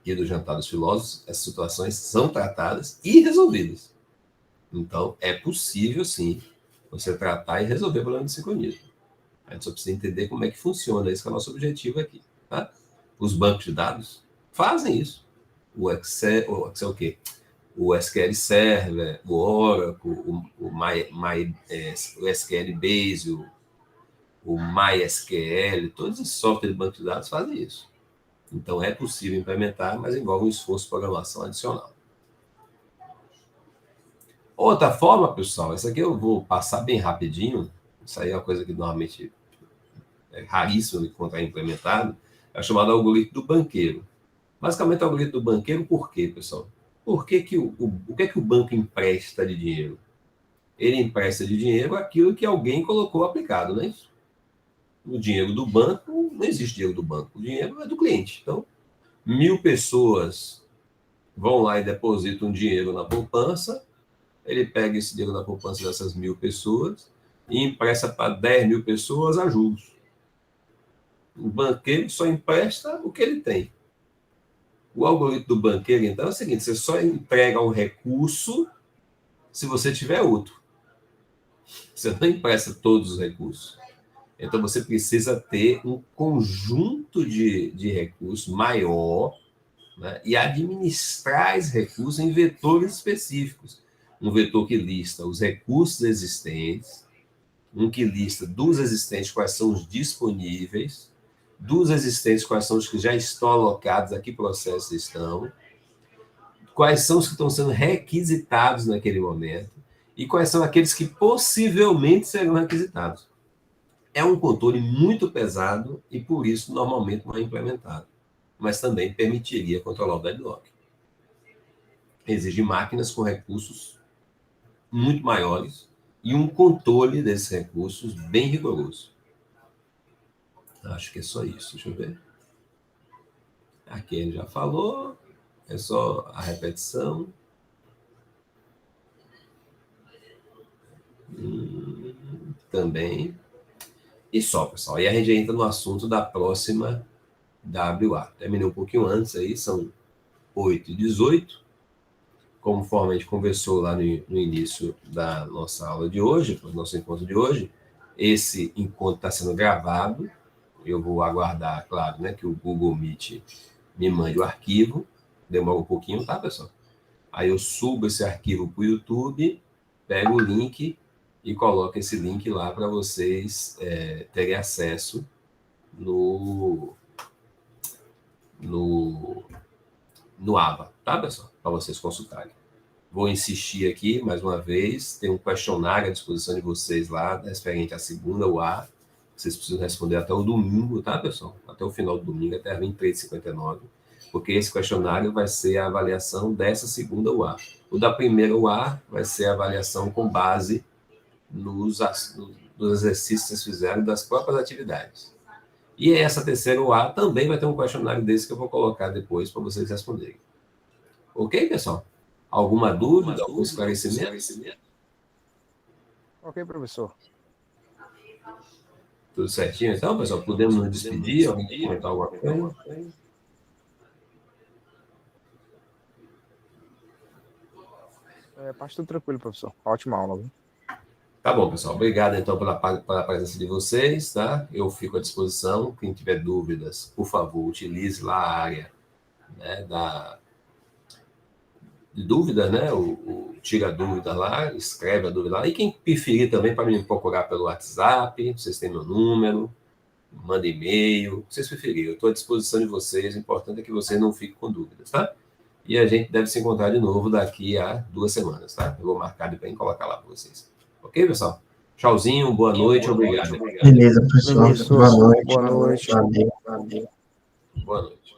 e do jantar dos filósofos, essas situações são tratadas e resolvidas. Então, é possível, sim, você tratar e resolver o problema de sincronismo. A gente só precisa entender como é que funciona. Esse que é o nosso objetivo aqui. Tá? Os bancos de dados fazem isso. O Excel o quê? O SQL Server, o Oracle, o SQL Base, o MySQL, todos os softwares de banco de dados fazem isso. Então, é possível implementar, mas envolve um esforço de programação adicional. Outra forma, pessoal, isso aqui eu vou passar bem rapidinho. Isso aí é uma coisa que normalmente é raríssimo de encontrar implementado. É o chamado algoritmo do banqueiro. Basicamente, o algoritmo do banqueiro, por quê, pessoal? Por que que o que é que o banco empresta de dinheiro? Ele empresta de dinheiro aquilo que alguém colocou aplicado, não é isso? O dinheiro do banco, não existe dinheiro do banco. O dinheiro é do cliente. Então, 1.000 pessoas vão lá e depositam dinheiro na poupança. Ele pega esse dinheiro da poupança dessas 1.000 pessoas e empresta para 10.000 pessoas a juros. O banqueiro só empresta o que ele tem. O algoritmo do banqueiro, então, é o seguinte: você só entrega um recurso se você tiver outro. Você não empresta todos os recursos. Então, você precisa ter um conjunto de recursos maior, né, e administrar esses recursos em vetores específicos. Um vetor que lista os recursos existentes, um que lista dos existentes quais são os disponíveis, dos existentes quais são os que já estão alocados, a que processos estão, quais são os que estão sendo requisitados naquele momento e quais são aqueles que possivelmente serão requisitados. É um controle muito pesado e, por isso, normalmente não é implementado, mas também permitiria controlar o deadlock. Exige máquinas com recursos muito maiores e um controle desses recursos bem rigoroso. Acho que é só isso. Deixa eu ver. Aqui ele já falou. É só a repetição. Também. E só, pessoal. E a gente entra no assunto da próxima WA. Terminei um pouquinho antes aí, são 8h18. Conforme a gente conversou lá no início da nossa aula de hoje, do nosso encontro de hoje, esse encontro está sendo gravado. Eu vou aguardar, claro, né, que o Google Meet me mande o arquivo. Demora um pouquinho, tá, pessoal? Aí eu subo esse arquivo para o YouTube, pego o link e coloco esse link lá para vocês terem acesso no AVA, tá, pessoal? Para vocês consultarem. Vou insistir aqui, mais uma vez, tem um questionário à disposição de vocês lá, referente à segunda UA. Vocês precisam responder até o domingo, tá, pessoal? Até o final do domingo, até 23h59, porque esse questionário vai ser a avaliação dessa segunda UA. O da primeira UA vai ser a avaliação com base nos exercícios que vocês fizeram das próprias atividades. E essa terceira UA também vai ter um questionário desse que eu vou colocar depois para vocês responderem. Ok, pessoal? Alguma dúvida, algum esclarecimento? Ok, professor. Tudo certinho, então, pessoal? Podemos nos despedir? Alguém quer comentar alguma coisa? Parte tudo tranquilo, professor. Ótima aula, viu? Tá bom, pessoal. Obrigado, então, pela presença de vocês, tá? Eu fico à disposição. Quem tiver dúvidas, por favor, utilize lá a área, né, de dúvidas, né? Tira a dúvida lá, escreve a dúvida lá. E quem preferir também, para me procurar pelo WhatsApp, vocês têm meu número, manda e-mail, o que vocês preferirem. Eu estou à disposição de vocês. O importante é que vocês não fiquem com dúvidas, tá? E a gente deve se encontrar de novo daqui a 2 semanas, tá? Eu vou marcar depois e colocar lá para vocês. Ok, pessoal? Tchauzinho, boa noite, obrigado. Beleza, pessoal. Beleza, Boa noite. boa noite. Valeu. Boa noite.